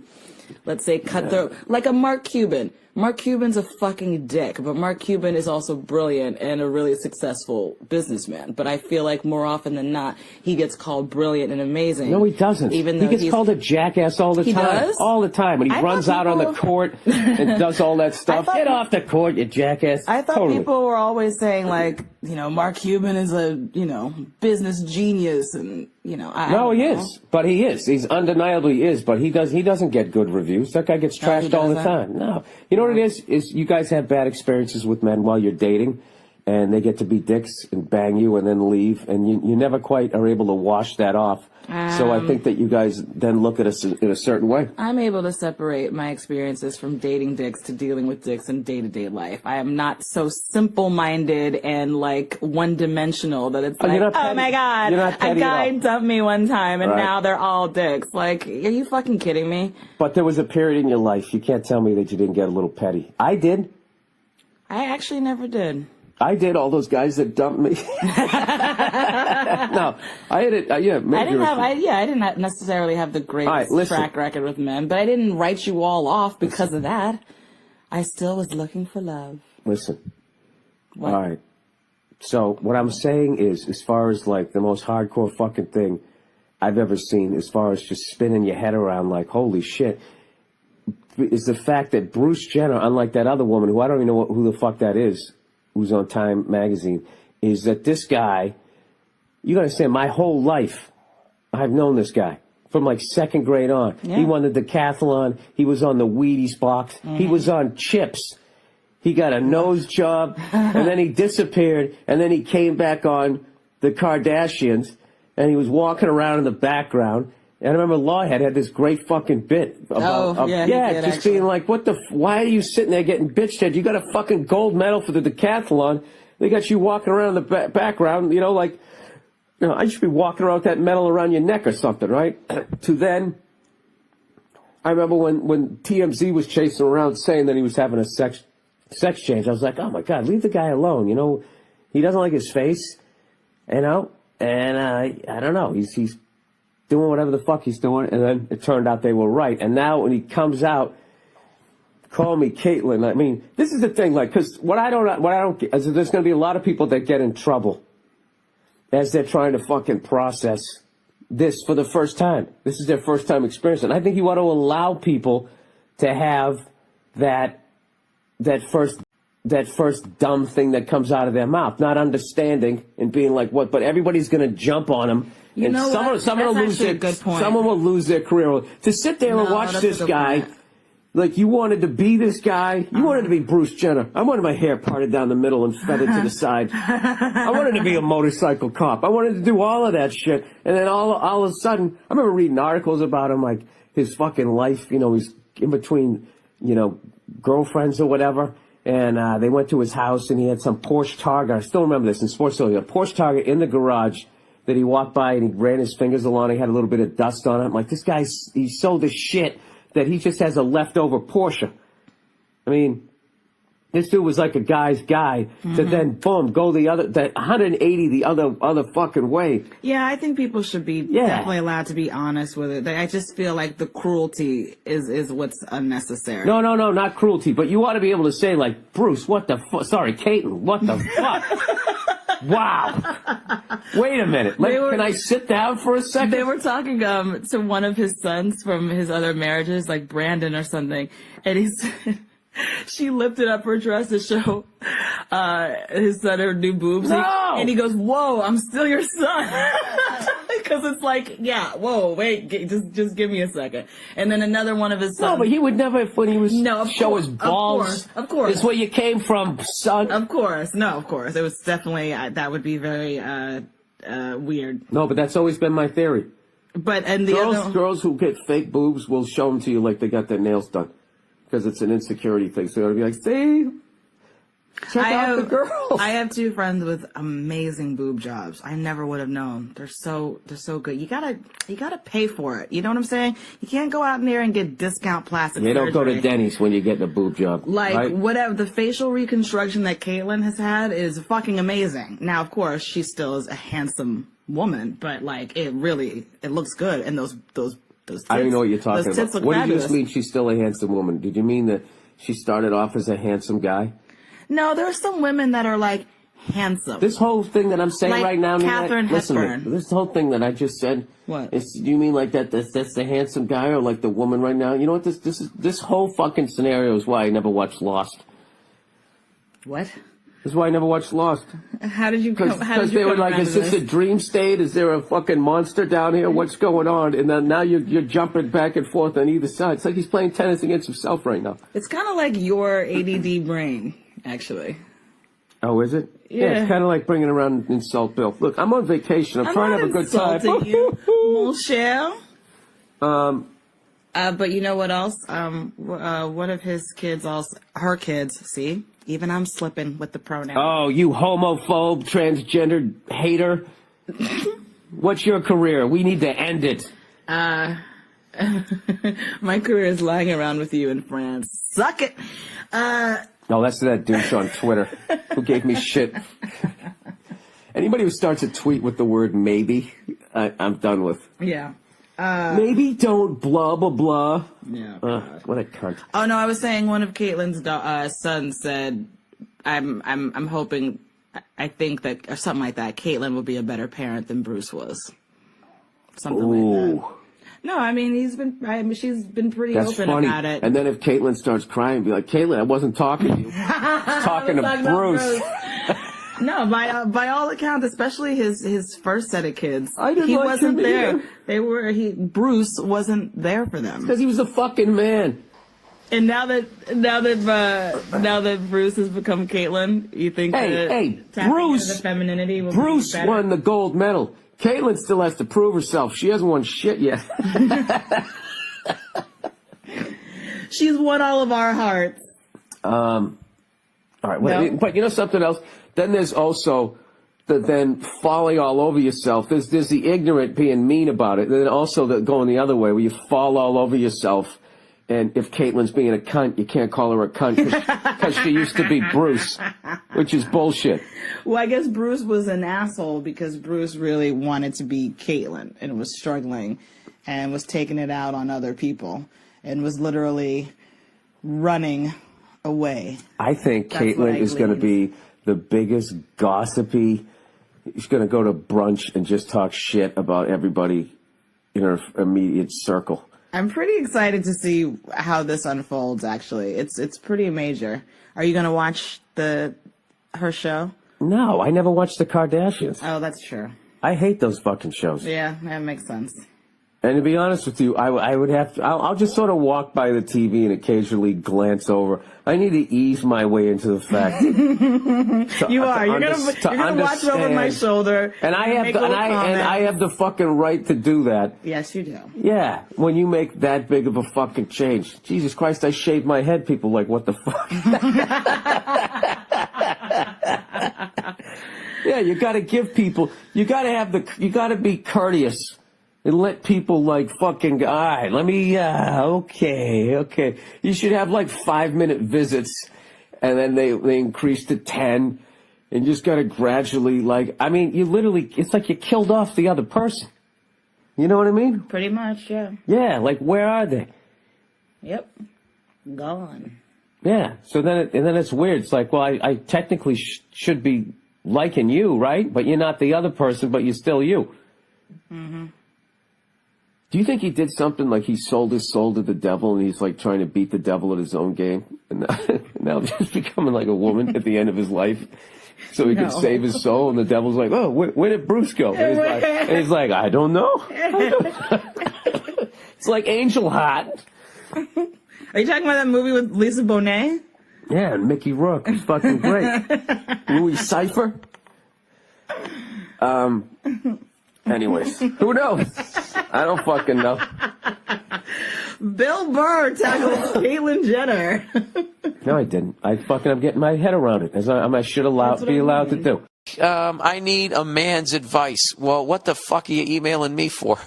let's say, cutthroat, like a Mark Cuban. Mark Cuban's a fucking dick, but Mark Cuban is also brilliant and a really successful businessman. But I feel like more often than not, he gets called brilliant and amazing. No, he doesn't. Even though he gets called a jackass all the time. Does? All the time. And he runs out on the court and does all that stuff. Get off the court, you jackass. I thought Totally. people were always saying, like, you know, Mark Cuban is a, you know, business genius and, you know, No, he is. But he is. He's undeniably is. But he doesn't get good reviews. That guy gets trashed all the time. No. You know what it is? Is you guys have bad experiences with men while you're dating, and they get to be dicks and bang you and then leave, and you never quite are able to wash that off. So I think that you guys then look at us in a certain way. I'm able to separate my experiences from dating dicks to dealing with dicks in day-to-day life. I am not so simple-minded and, like, one-dimensional that it's like, oh my God, a guy dumped me one time and now they're all dicks. Like, are you fucking kidding me? But there was a period in your life, you can't tell me that you didn't get a little petty. I did. I actually never did. I did. All those guys that dumped me. No, I had it. Yeah, maybe I didn't necessarily have the greatest track record with men, but I didn't write you all off because of that. I still was looking for love. Listen. What? All right. So what I'm saying is, as far as like the most hardcore fucking thing I've ever seen, as far as just spinning your head around like, holy shit, is the fact that Bruce Jenner, unlike that other woman who I don't even know who the fuck that is, who's on Time magazine, is that this guy, you gotta understand, my whole life, I've known this guy from like second grade on. Yeah. He won the decathlon. He was on the Wheaties box. He was on Chips. He got a nose job, and then he disappeared, and then he came back on the Kardashians, and he was walking around in the background. And I remember Lawhead had this great fucking bit about, just being like, why are you sitting there getting bitched at? You got a fucking gold medal for the decathlon. They got you walking around in the background, you know, like, you know, I should be walking around with that medal around your neck or something, right? To then, I remember when TMZ was chasing around saying that he was having a sex change. I was like, oh my God, leave the guy alone. You know, he doesn't like his face, you know, and I don't know. He's doing whatever the fuck he's doing, and then it turned out they were right. And now when he comes out, call me Caitlyn. I mean, this is the thing, like, because what I don't get is that there's going to be a lot of people that get in trouble as they're trying to fucking process this for the first time. This is their first time experience, and I think you ought to allow people to have that first dumb thing that comes out of their mouth, not understanding and being like, what? But everybody's going to jump on them. And someone will lose their career. To sit there and watch this guy, Like, you wanted to be this guy. You wanted to be Bruce Jenner. I wanted my hair parted down the middle and feathered to the side. I wanted to be a motorcycle cop. I wanted to do all of that shit. And then all of a sudden, I remember reading articles about him, like, his fucking life. You know, he's in between, you know, girlfriends or whatever. And they went to his house, and he had some Porsche Target. I still remember this in Sports Illustrated. A Porsche Target in the garage that he walked by, and he ran his fingers along. He had a little bit of dust on it. I'm like, this guy's, he's sold his shit that he just has a leftover Porsche. I mean, this dude was like a guy's guy to then, boom, go the 180 the other fucking way. Yeah, I think people should be definitely allowed to be honest with it. I just feel like the cruelty is what's unnecessary. No, not cruelty, but you ought to be able to say, like, Bruce, what the fuck? Sorry, Caitlyn, what the fuck? Wow. Wait a minute. Can I sit down for a second? They were talking to one of his sons from his other marriages, like Brandon or something, and he said she lifted up her dress to show his son her new boobs. No! And he goes, "Whoa, I'm still your son." Because it's like, yeah, whoa, wait, just give me a second. And then another one of his sons. No, but he would never, when he was show his balls. Of course. It's where you came from, son. Of course. No, of course. It was definitely, that would be very weird. No, but that's always been my theory. But, and the girls who get fake boobs will show them to you like they got their nails done. Because it's an insecurity thing. So they'll be like, see? Check out the girls. I have two friends with amazing boob jobs. I never would have known. They're so good. You gotta pay for it. You know what I'm saying? You can't go out in there and get discount plastic surgery. You don't go to Denny's when you get a boob job. Like, right? whatever, the facial reconstruction that Caitlyn has had is fucking amazing. Now, of course, she still is a handsome woman, but like, it looks good. And those tits, I don't even know what you're talking about. What do you just mean she's still a handsome woman? Did you mean that she started off as a handsome guy? No, there are some women that are like handsome. This whole thing that I'm saying like right now, Catherine listen to Hepburn. me. This whole thing that I just said. What? Do you mean like that? That's the handsome guy, or like the woman right now? You know what? This whole fucking scenario is why I never watched Lost. What? This is why I never watched Lost. How did you come? Because they were like, "Is this a dream state? Is there a fucking monster down here? What's going on?" And then now you're jumping back and forth on either side. It's like he's playing tennis against himself right now. It's kind of like your ADD brain, actually. Oh, is it? Yeah. It's kind of like bringing around an insult bill. Look, I'm on vacation. I'm trying to have a good time. You, mon cher. But you know what else? One of his kids her kids, see? Even I'm slipping with the pronoun. Oh, you homophobe, transgender hater. What's your career? We need to end it. My career is lying around with you in France. Suck it. No, that's that douche on Twitter who gave me shit. Anybody who starts a tweet with the word maybe, I'm done with. Yeah. Maybe don't blah, blah, blah. Yeah. What a cunt. Oh, no, I was saying one of Caitlyn's sons said, I'm hoping, I think that, or something like that, Caitlyn will be a better parent than Bruce was. Something like that. No, I mean, she's been pretty open about it. And then if Caitlyn starts crying, be like, Caitlyn, I wasn't talking to you. I was talking to Bruce. No, by all accounts, especially his first set of kids, he wasn't there. Bruce wasn't there for them because he was a fucking man. And now that Bruce has become Caitlyn, you think Bruce, the femininity will Bruce be better? won the gold medal. Caitlyn still has to prove herself. She hasn't won shit yet. She's won all of our hearts. All right, but you know something else? Then there's also the falling all over yourself. There's the ignorant being mean about it. And then also going the other way where you fall all over yourself. And if Caitlyn's being a cunt, you can't call her a cunt because she used to be Bruce, which is bullshit. Well, I guess Bruce was an asshole because Bruce really wanted to be Caitlyn and was struggling and was taking it out on other people and was literally running away. I think Caitlyn is going to be the biggest gossipy. She's going to go to brunch and just talk shit about everybody in her immediate circle. I'm pretty excited to see how this unfolds, actually. It's pretty major. Are you going to watch her show? No, I never watched the Kardashians. Oh, that's true. I hate those fucking shows. Yeah, that makes sense. And to be honest with you, I would have to, I'll just sort of walk by the TV and occasionally glance over. I need to ease my way into the fact. You're gonna watch it over my shoulder. And I have the fucking right to do that. Yes, you do. Yeah, when you make that big of a fucking change. Jesus Christ, I shaved my head. People like, what the fuck? Yeah, you got to give people. You got to be courteous. And let people like fucking, all right, let me, okay. You should have like 5-minute visits, and then they increase to 10, and you just gotta gradually it's like you killed off the other person. You know what I mean? Pretty much, yeah. Yeah, like where are they? Yep. Gone. Yeah, so then it's weird. It's like, well, I technically should be liking you, right? But you're not the other person, but you're still you. Mm-hmm. Do you think he did something like he sold his soul to the devil and he's like trying to beat the devil at his own game? And now he's becoming like a woman at the end of his life so he can save his soul. And the devil's like, oh, where did Bruce go? And he's like, I don't know. It's like Angel Heart. Are you talking about that movie with Lisa Bonet? Yeah, and Mickey Rourke was fucking great. Louis Cypher. Anyways, who knows? I don't fucking know. Bill Burr tackled Caitlyn Jenner. No, I didn't. I'm getting my head around it, as I should be allowed to do. I need a man's advice. Well, what the fuck are you emailing me for?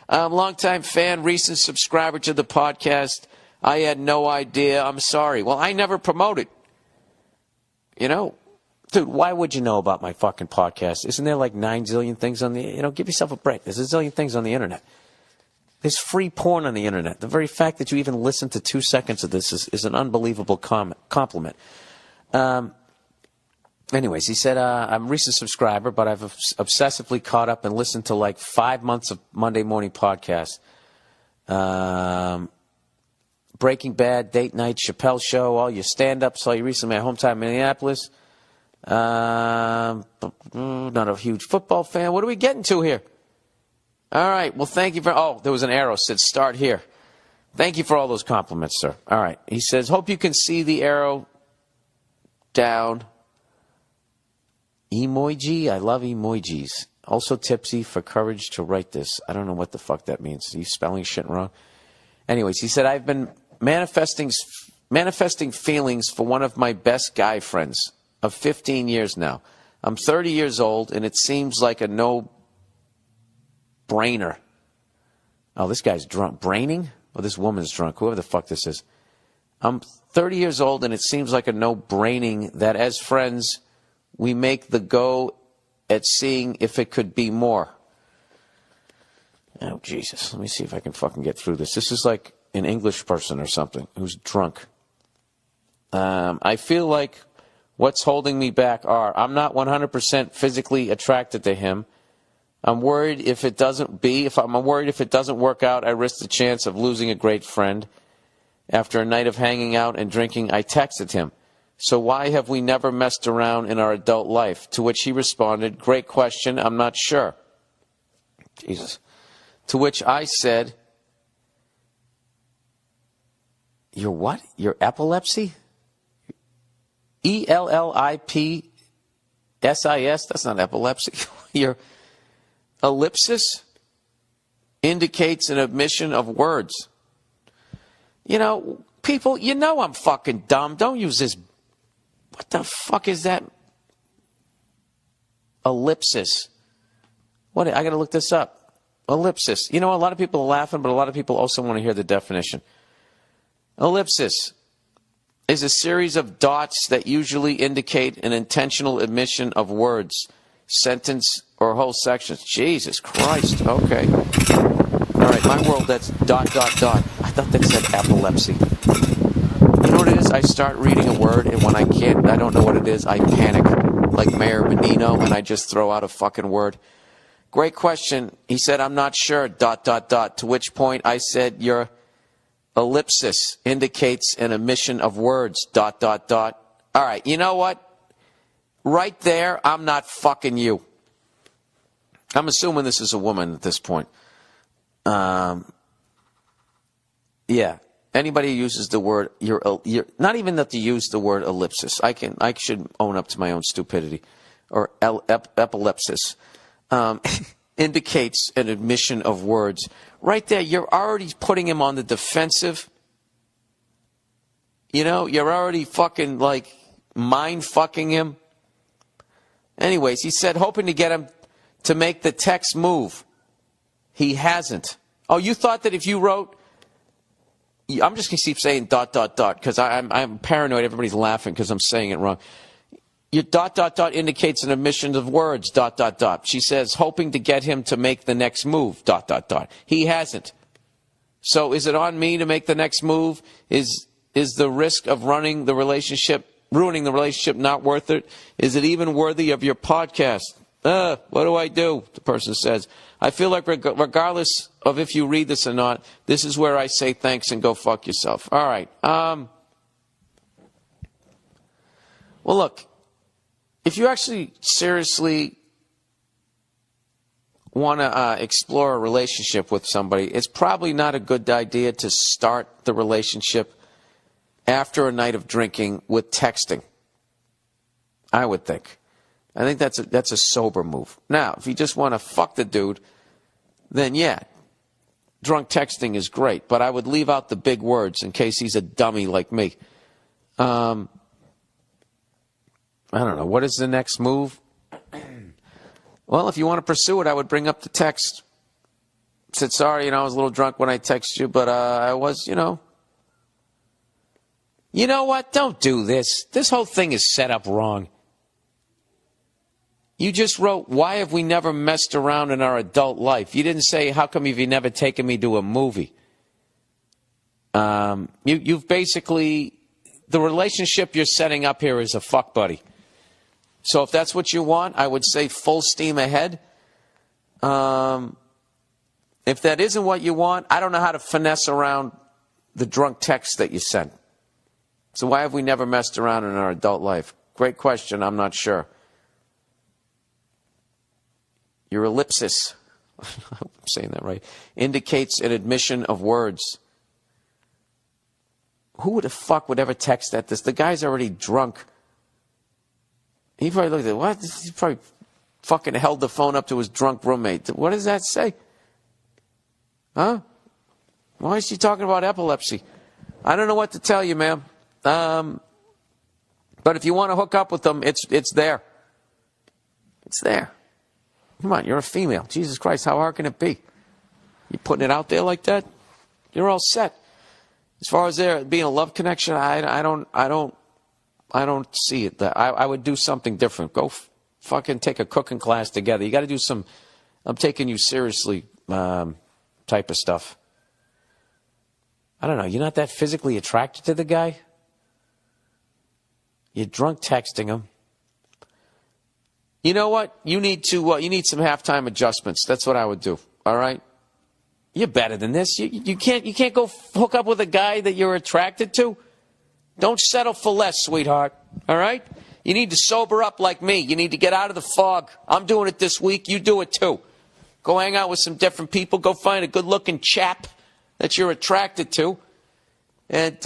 Longtime fan, recent subscriber to the podcast. I had no idea. I'm sorry. Well, I never promoted. You know? Dude, why would you know about my fucking podcast? Isn't there like 9 zillion things on the... give yourself a break. There's a zillion things on the internet. There's free porn on the internet. The very fact that you even listen to 2 seconds of this is an unbelievable compliment. Anyways, he said, I'm a recent subscriber, but I've obsessively caught up and listened to like 5 months of Monday morning podcasts. Breaking Bad, Date Night, Chappelle Show, all your stand-ups, saw you recently at my hometown, Minneapolis. Not a huge football fan. What are we getting to here? All right. Well, thank you for... there was an arrow. Said start here. Thank you for all those compliments, sir. All right. He says, hope you can see the arrow down. Emoji. I love emojis. Also tipsy for courage to write this. I don't know what the fuck that means. Are you spelling shit wrong? Anyways, he said, I've been manifesting feelings for one of my best guy friends of 15 years now. I'm 30 years old, and it seems like a no-brainer. Oh, this guy's drunk. Braining? Oh, this woman's drunk. Whoever the fuck this is. I'm 30 years old, and it seems like a no-braining that as friends, we make the go at seeing if it could be more. Oh, Jesus. Let me see if I can fucking get through this. This is like an English person or something who's drunk. I feel like what's holding me back I'm not 100% physically attracted to him. I'm worried if it doesn't work out, I risk the chance of losing a great friend. After a night of hanging out and drinking, I texted him, so why have we never messed around in our adult life? To which he responded, great question, I'm not sure. Jesus. To which I said, your what? Your epilepsy? ELLIPSIS? That's not epilepsy. Your ellipsis indicates an omission of words. People, I'm fucking dumb. Don't use this. What the fuck is that? Ellipsis. What? I got to look this up. Ellipsis. A lot of people are laughing, but a lot of people also want to hear the definition. Ellipsis is a series of dots that usually indicate an intentional omission of words, sentence, or whole sections. Jesus Christ. Okay. All right, my world, that's ... I thought that said epilepsy. You know what it is? I start reading a word, and when I don't know what it is, I panic, like Mayor Menino, and I just throw out a fucking word. Great question. He said, I'm not sure, ... To which point I said, your ellipsis indicates an omission of words, ... All right, you know what? Right there, I'm not fucking you. I'm assuming this is a woman at this point. Yeah. Anybody who uses the word, you're not even that to use the word ellipsis. I should own up to my own stupidity, or epilepsis, indicates an admission of words. Right there, you're already putting him on the defensive. You know, you're already fucking like mind fucking him. Anyways, he said, hoping to get him to make the text move. He hasn't. Oh, you thought that if you wrote, I'm just going to keep saying ... because I'm paranoid. Everybody's laughing because I'm saying it wrong. Your ... indicates an omission of words ... She says, hoping to get him to make the next move ... He hasn't. So is it on me to make the next move? Is the risk of ruining the relationship not worth it? Is it even worthy of your podcast? What do I do? The person says. I feel like regardless of if you read this or not, this is where I say thanks and go fuck yourself. All right. Well, look, if you actually seriously want to explore a relationship with somebody, it's probably not a good idea to start the relationship after a night of drinking with texting. I would think. I think that's a sober move. Now, if you just want to fuck the dude, then yeah, drunk texting is great. But I would leave out the big words in case he's a dummy like me. I don't know. What is the next move? Well, if you want to pursue it, I would bring up the text. Said, sorry, I was a little drunk when I texted you, but I was, You know what? Don't do this. This whole thing is set up wrong. You just wrote, why have we never messed around in our adult life? You didn't say, how come have you never taken me to a movie? You've basically, the relationship you're setting up here is a fuck buddy. So if that's what you want, I would say full steam ahead. If that isn't what you want, I don't know how to finesse around the drunk text that you sent. So why have we never messed around in our adult life? Great question. I'm not sure. Your ellipsis, I hope I'm saying that right, indicates an admission of words. Who the fuck would ever text at this? The guy's already drunk. He probably looked at, what? He probably fucking held the phone up to his drunk roommate. What does that say? Huh? Why is she talking about epilepsy? I don't know what to tell you, ma'am. But if you want to hook up with them, it's there. It's there. Come on, you're a female. Jesus Christ, how hard can it be? You putting it out there like that? You're all set. As far as there being a love connection, I don't see it. I would do something different. Go fucking take a cooking class together. You got to do some I'm taking you seriously type of stuff. I don't know. You're not that physically attracted to the guy? You're drunk texting him. You know what? You need some halftime adjustments. That's what I would do. All right? You're better than this. You can't go hook up with a guy that you're attracted to. Don't settle for less, sweetheart. All right? You need to sober up like me. You need to get out of the fog. I'm doing it this week. You do it too. Go hang out with some different people. Go find a good-looking chap that you're attracted to. And,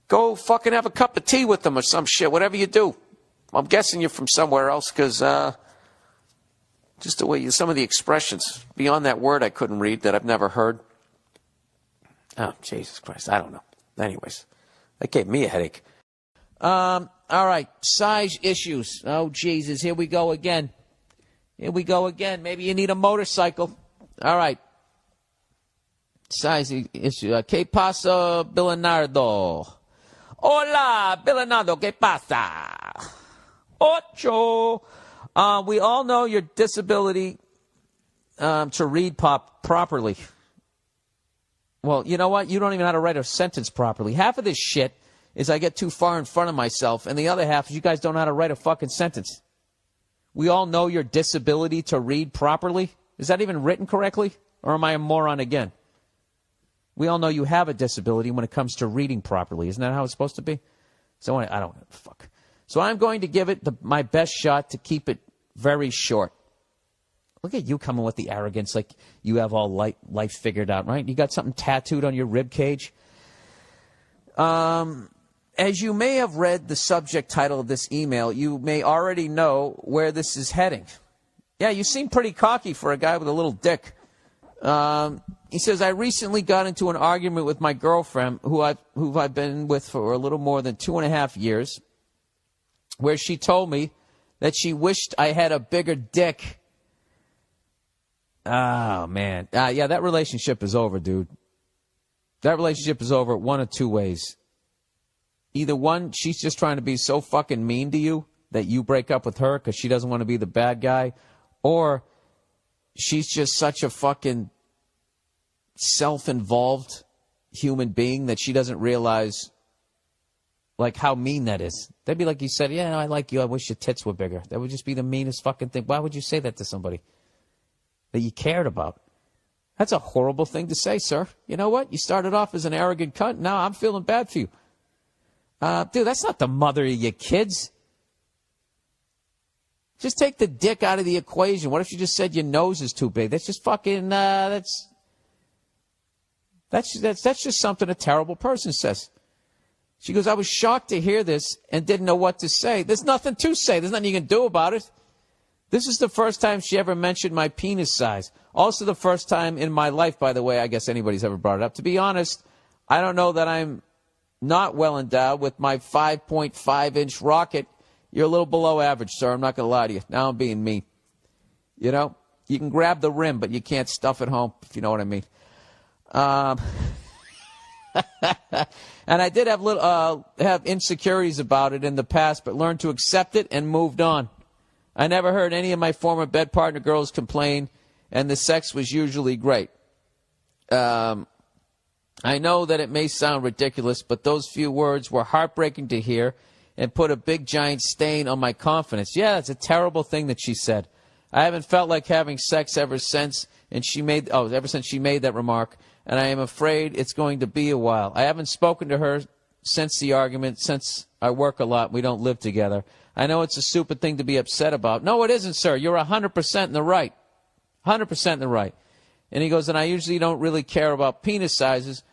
go fucking have a cup of tea with them or some shit, whatever you do. I'm guessing you're from somewhere else because just the way some of the expressions beyond that word I couldn't read that I've never heard. Oh, Jesus Christ. I don't know. Anyways, that gave me a headache. All right. Size issues. Oh, Jesus. Here we go again. Maybe you need a motorcycle. All right. Size issue. ¿Qué pasa, Bilanardo? Hola, Bilanardo. ¿Qué pasa? Ocho. We all know your disability to read properly. Well, you know what? You don't even know how to write a sentence properly. Half of this shit is I get too far in front of myself, and the other half is you guys don't know how to write a fucking sentence. We all know your disability to read properly. Is that even written correctly? Or am I a moron again? We all know you have a disability when it comes to reading properly. Isn't that how it's supposed to be? So I don't fuck. So I'm going to give it my best shot to keep it very short. Look at you coming with the arrogance like you have all life figured out, right? You got something tattooed on your rib cage. As you may have read the subject title of this email, you may already know where this is heading. Yeah, you seem pretty cocky for a guy with a little dick. He says, I recently got into an argument with my girlfriend, who I've been with for a little more than 2.5 years, where she told me that she wished I had a bigger dick. Oh, man. Yeah, that relationship is over, dude. That relationship is over one of two ways. Either one, she's just trying to be so fucking mean to you that you break up with her because she doesn't want to be the bad guy, or she's just such a fucking self-involved human being that she doesn't realize, like, how mean that is. That'd be like you said, yeah, no, I like you. I wish your tits were bigger. That would just be the meanest fucking thing. Why would you say that to somebody that you cared about? That's a horrible thing to say, sir. You know what? You started off as an arrogant cunt. Now I'm feeling bad for you. Dude, that's not the mother of your kids. Just take the dick out of the equation. What if you just said your nose is too big? That's just fucking, that's just something a terrible person says. She goes, I was shocked to hear this and didn't know what to say. There's nothing to say. There's nothing you can do about it. This is the first time she ever mentioned my penis size. Also the first time in my life, by the way, I guess anybody's ever brought it up. To be honest, I don't know that I'm not well endowed with my 5.5-inch rocket. You're a little below average, sir. I'm not going to lie to you. Now I'm being mean. You know, you can grab the rim, but you can't stuff it home, if you know what I mean. And I did have insecurities about it in the past, but learned to accept it and moved on. I never heard any of my former bed partner girls complain, and the sex was usually great. I know that it may sound ridiculous, but those few words were heartbreaking to hear and put a big giant stain on my confidence. Yeah, it's a terrible thing that she said. I haven't felt like having sex ever since she made that remark, and I am afraid it's going to be a while. I haven't spoken to her since the argument, since I work a lot. We don't live together. I know it's a stupid thing to be upset about. No, it isn't, sir. You're 100% in the right. 100% in the right. And he goes, and I usually don't really care about penis sizes,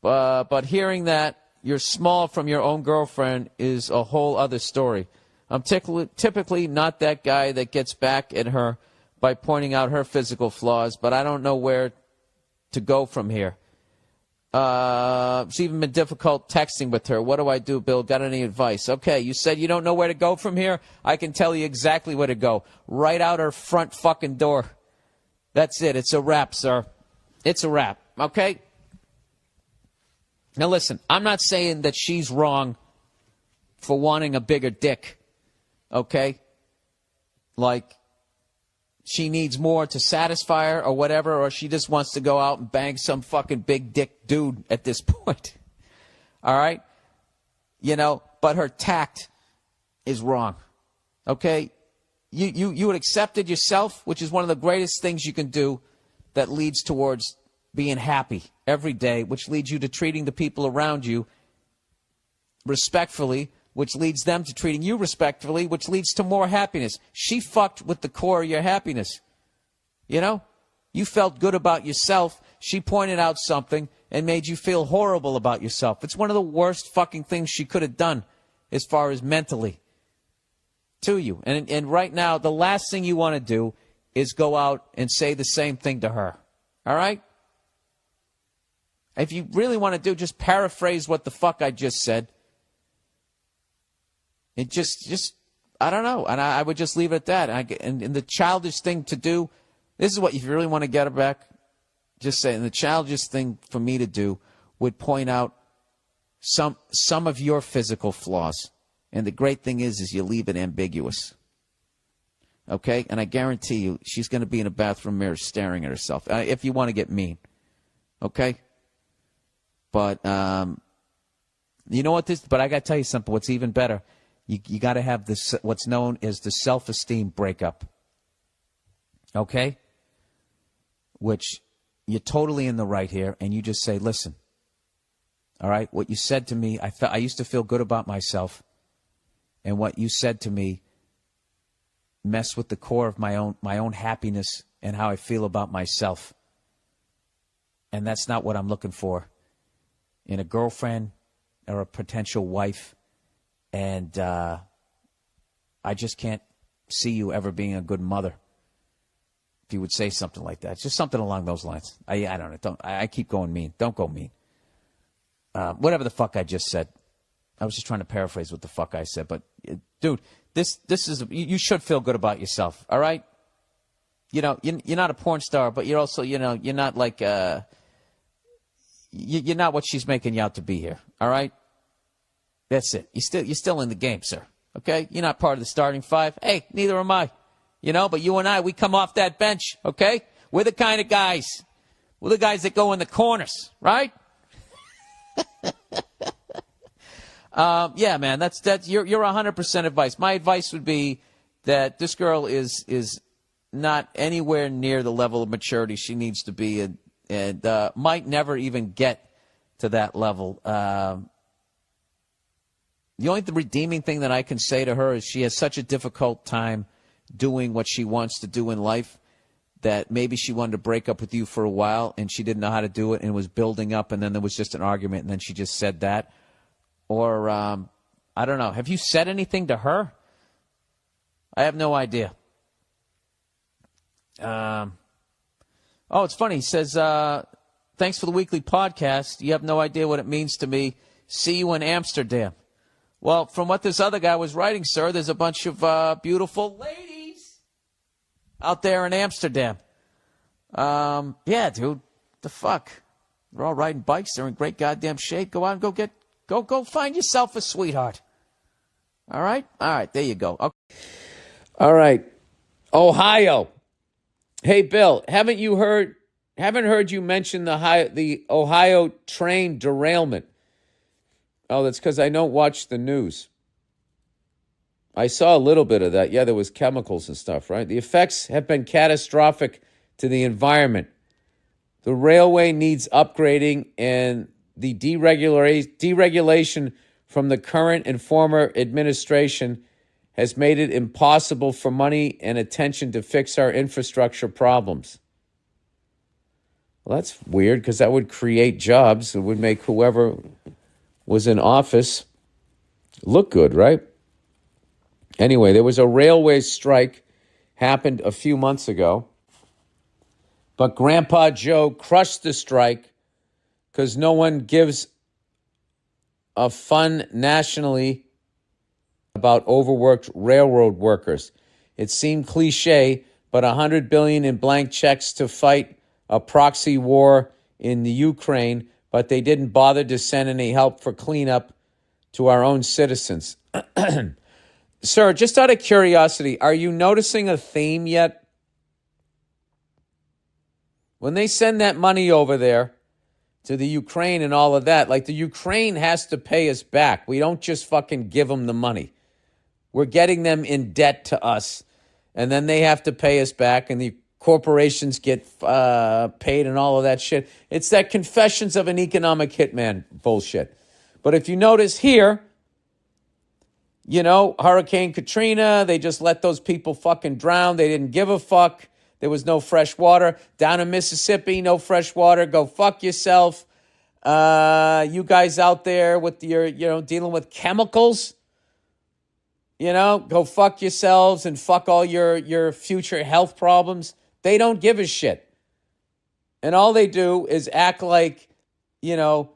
but hearing that you're small from your own girlfriend is a whole other story. I'm typically not that guy that gets back at her by pointing out her physical flaws, but I don't know where to go from here. It's even been difficult texting with her. What do I do, Bill? Got any advice? Okay, you said you don't know where to go from here. I can tell you exactly where to go. Right out her front fucking door. That's it. It's a wrap, sir. It's a wrap. Okay? Now listen, I'm not saying that she's wrong for wanting a bigger dick. Okay? Like, she needs more to satisfy her or whatever, or she just wants to go out and bang some fucking big dick dude at this point. All right? You know, but her tact is wrong. Okay? You would accept it yourself, which is one of the greatest things you can do that leads towards being happy every day, which leads you to treating the people around you respectfully, which leads them to treating you respectfully, which leads to more happiness. She fucked with the core of your happiness. You know? You felt good about yourself. She pointed out something and made you feel horrible about yourself. It's one of the worst fucking things she could have done as far as mentally to you. And right now, the last thing you want to do is go out and say the same thing to her. All right? If you really want to do, just paraphrase what the fuck I just said. It just I don't know. And I would just leave it at that. And the childish thing to do, this is what, if you really want to get her back, just say, and the childish thing for me to do would point out some of your physical flaws. And the great thing is you leave it ambiguous. Okay? And I guarantee you, she's going to be in a bathroom mirror staring at herself, if you want to get mean. Okay? But, you know what but I got to tell you something, what's even better. You got to have this, what's known as the self-esteem breakup. Okay? Which you're totally in the right here, and you just say, listen, all right, what you said to me, I used to feel good about myself, and what you said to me mess with the core of my own happiness and how I feel about myself. And that's not what I'm looking for in a girlfriend or a potential wife. And I just can't see you ever being a good mother. If you would say something like that, just something along those lines. I don't know. I keep going mean. Don't go mean. Whatever the fuck I just said. I was just trying to paraphrase what the fuck I said. But dude, this is you should feel good about yourself. All right. You know, you're not a porn star, but you're also, you know, you're not like you're not what she's making you out to be here. All right. That's it. You're still in the game, sir. Okay. You're not part of the starting five. Hey, neither am I. You know, but you and I, we come off that bench. Okay. We're the kind of guys. We're the guys that go in the corners, right? Yeah, man. That's you're 100% advice. My advice would be that this girl is not anywhere near the level of maturity she needs to be, and might never even get to that level. The only redeeming thing that I can say to her is she has such a difficult time doing what she wants to do in life that maybe she wanted to break up with you for a while and she didn't know how to do it and it was building up and then there was just an argument and then she just said that. Or, I don't know. Have you said anything to her? I have no idea. Oh, it's funny. He says, thanks for the weekly podcast. You have no idea what it means to me. See you in Amsterdam. Well, from what this other guy was writing, sir, there's a bunch of beautiful ladies out there in Amsterdam. Yeah, dude. The fuck? They're all riding bikes. They're in great goddamn shape. Go out and go find yourself a sweetheart. All right? All right, there you go. Okay. All right. Ohio. Hey, Bill, haven't heard you mention the Ohio train derailment. Oh, that's because I don't watch the news. I saw a little bit of that. Yeah, there was chemicals and stuff, right? The effects have been catastrophic to the environment. The railway needs upgrading, and the deregulation from the current and former administration has made it impossible for money and attention to fix our infrastructure problems. Well, that's weird because that would create jobs. It would make whoever was in office look good, right? Anyway, there was a railway strike happened a few months ago, but Grandpa Joe crushed the strike because no one gives a fun nationally about overworked railroad workers. It seemed cliche, but $100 billion in blank checks to fight a proxy war in the Ukraine, but they didn't bother to send any help for cleanup to our own citizens. Sir, just out of curiosity, are you noticing a theme yet? When they send that money over there to the Ukraine and all of that, like the Ukraine has to pay us back. We don't just fucking give them the money. We're getting them in debt to us, and then they have to pay us back, and the corporations get paid and all of that shit. It's that confessions of an economic hitman bullshit. But if you notice here, you know, Hurricane Katrina, they just let those people fucking drown. They didn't give a fuck. There was no fresh water. Down in Mississippi, no fresh water. Go fuck yourself. You guys out there with your, you know, dealing with chemicals, you know, go fuck yourselves and fuck all your future health problems. They don't give a shit. And all they do is act like, you know,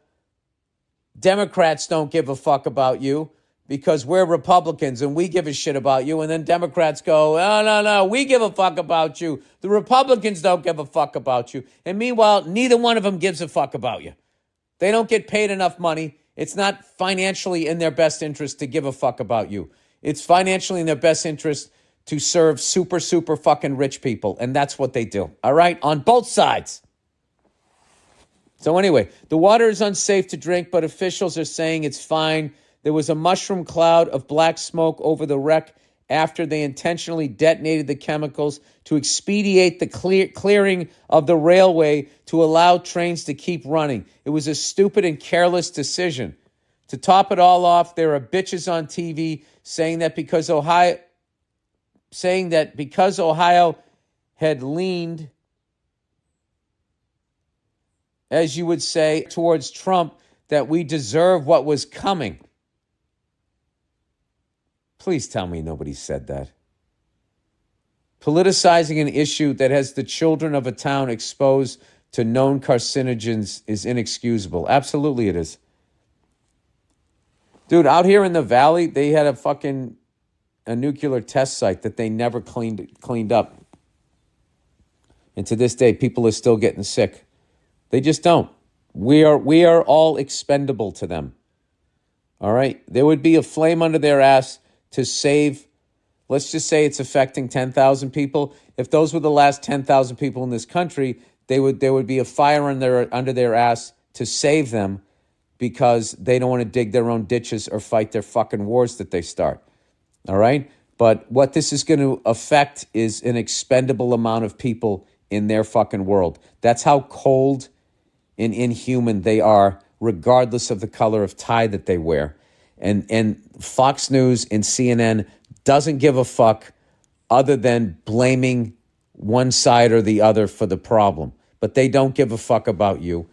Democrats don't give a fuck about you because we're Republicans and we give a shit about you. And then Democrats go, oh, no, we give a fuck about you. The Republicans don't give a fuck about you. And meanwhile, neither one of them gives a fuck about you. They don't get paid enough money. It's not financially in their best interest to give a fuck about you. It's financially in their best interest to serve super, super fucking rich people. And that's what they do. All right? On both sides. So anyway, the water is unsafe to drink, but officials are saying it's fine. There was a mushroom cloud of black smoke over the wreck after they intentionally detonated the chemicals to expedite the clearing of the railway to allow trains to keep running. It was a stupid and careless decision. To top it all off, there are bitches on TV saying that because Ohio saying that because Ohio had leaned, as you would say, towards Trump, that we deserve what was coming. Please tell me nobody said that. Politicizing an issue that has the children of a town exposed to known carcinogens is inexcusable. Absolutely it is. Dude, out here in the valley, they had a nuclear test site that they never cleaned up. And to this day, people are still getting sick. They just don't. We are all expendable to them. All right? There would be a flame under their ass to save, let's just say it's affecting 10,000 people. If those were the last 10,000 people in this country, there would be a fire under their ass to save them because they don't want to dig their own ditches or fight their fucking wars that they start. All right? But what this is going to affect is an expendable amount of people in their fucking world. That's how cold and inhuman they are, regardless of the color of tie that they wear. And Fox News and CNN doesn't give a fuck other than blaming one side or the other for the problem. But they don't give a fuck about you.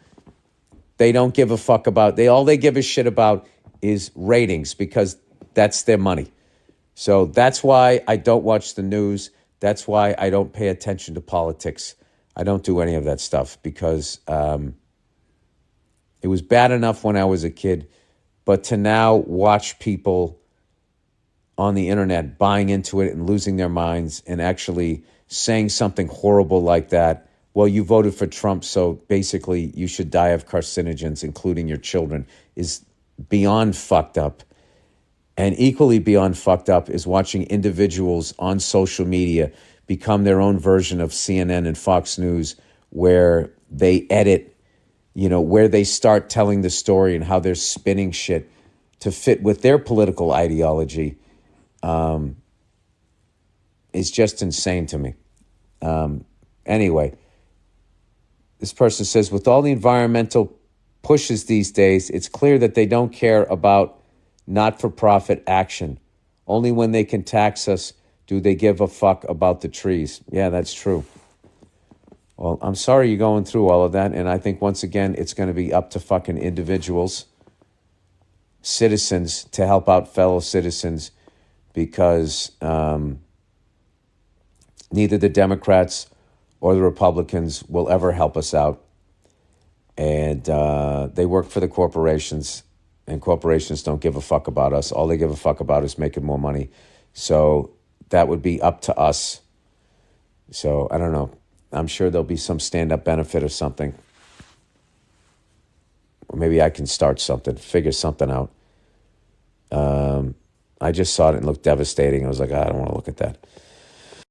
They don't give a fuck about, all they give a shit about is ratings because that's their money. So that's why I don't watch the news. That's why I don't pay attention to politics. I don't do any of that stuff because it was bad enough when I was a kid, but to now watch people on the internet buying into it and losing their minds and actually saying something horrible like that, well, you voted for Trump, so basically you should die of carcinogens, including your children, is beyond fucked up. And equally beyond fucked up is watching individuals on social media become their own version of CNN and Fox News, where they edit, where they start telling the story and how they're spinning shit to fit with their political ideology, is just insane to me. Anyway, this person says, with all the environmental pushes these days, it's clear that they don't care about not-for-profit action. Only when they can tax us do they give a fuck about the trees. Yeah, that's true. Well, I'm sorry you're going through all of that, and I think, once again, it's going to be up to fucking individuals, citizens, to help out fellow citizens, because neither the Democrats or the Republicans will ever help us out. And they work for the corporations, and corporations don't give a fuck about us. All they give a fuck about is making more money. So that would be up to us. So I don't know. I'm sure there'll be some stand-up benefit or something. Or maybe I can start something, figure something out. I just saw it and it looked devastating. I was like, I don't want to look at that.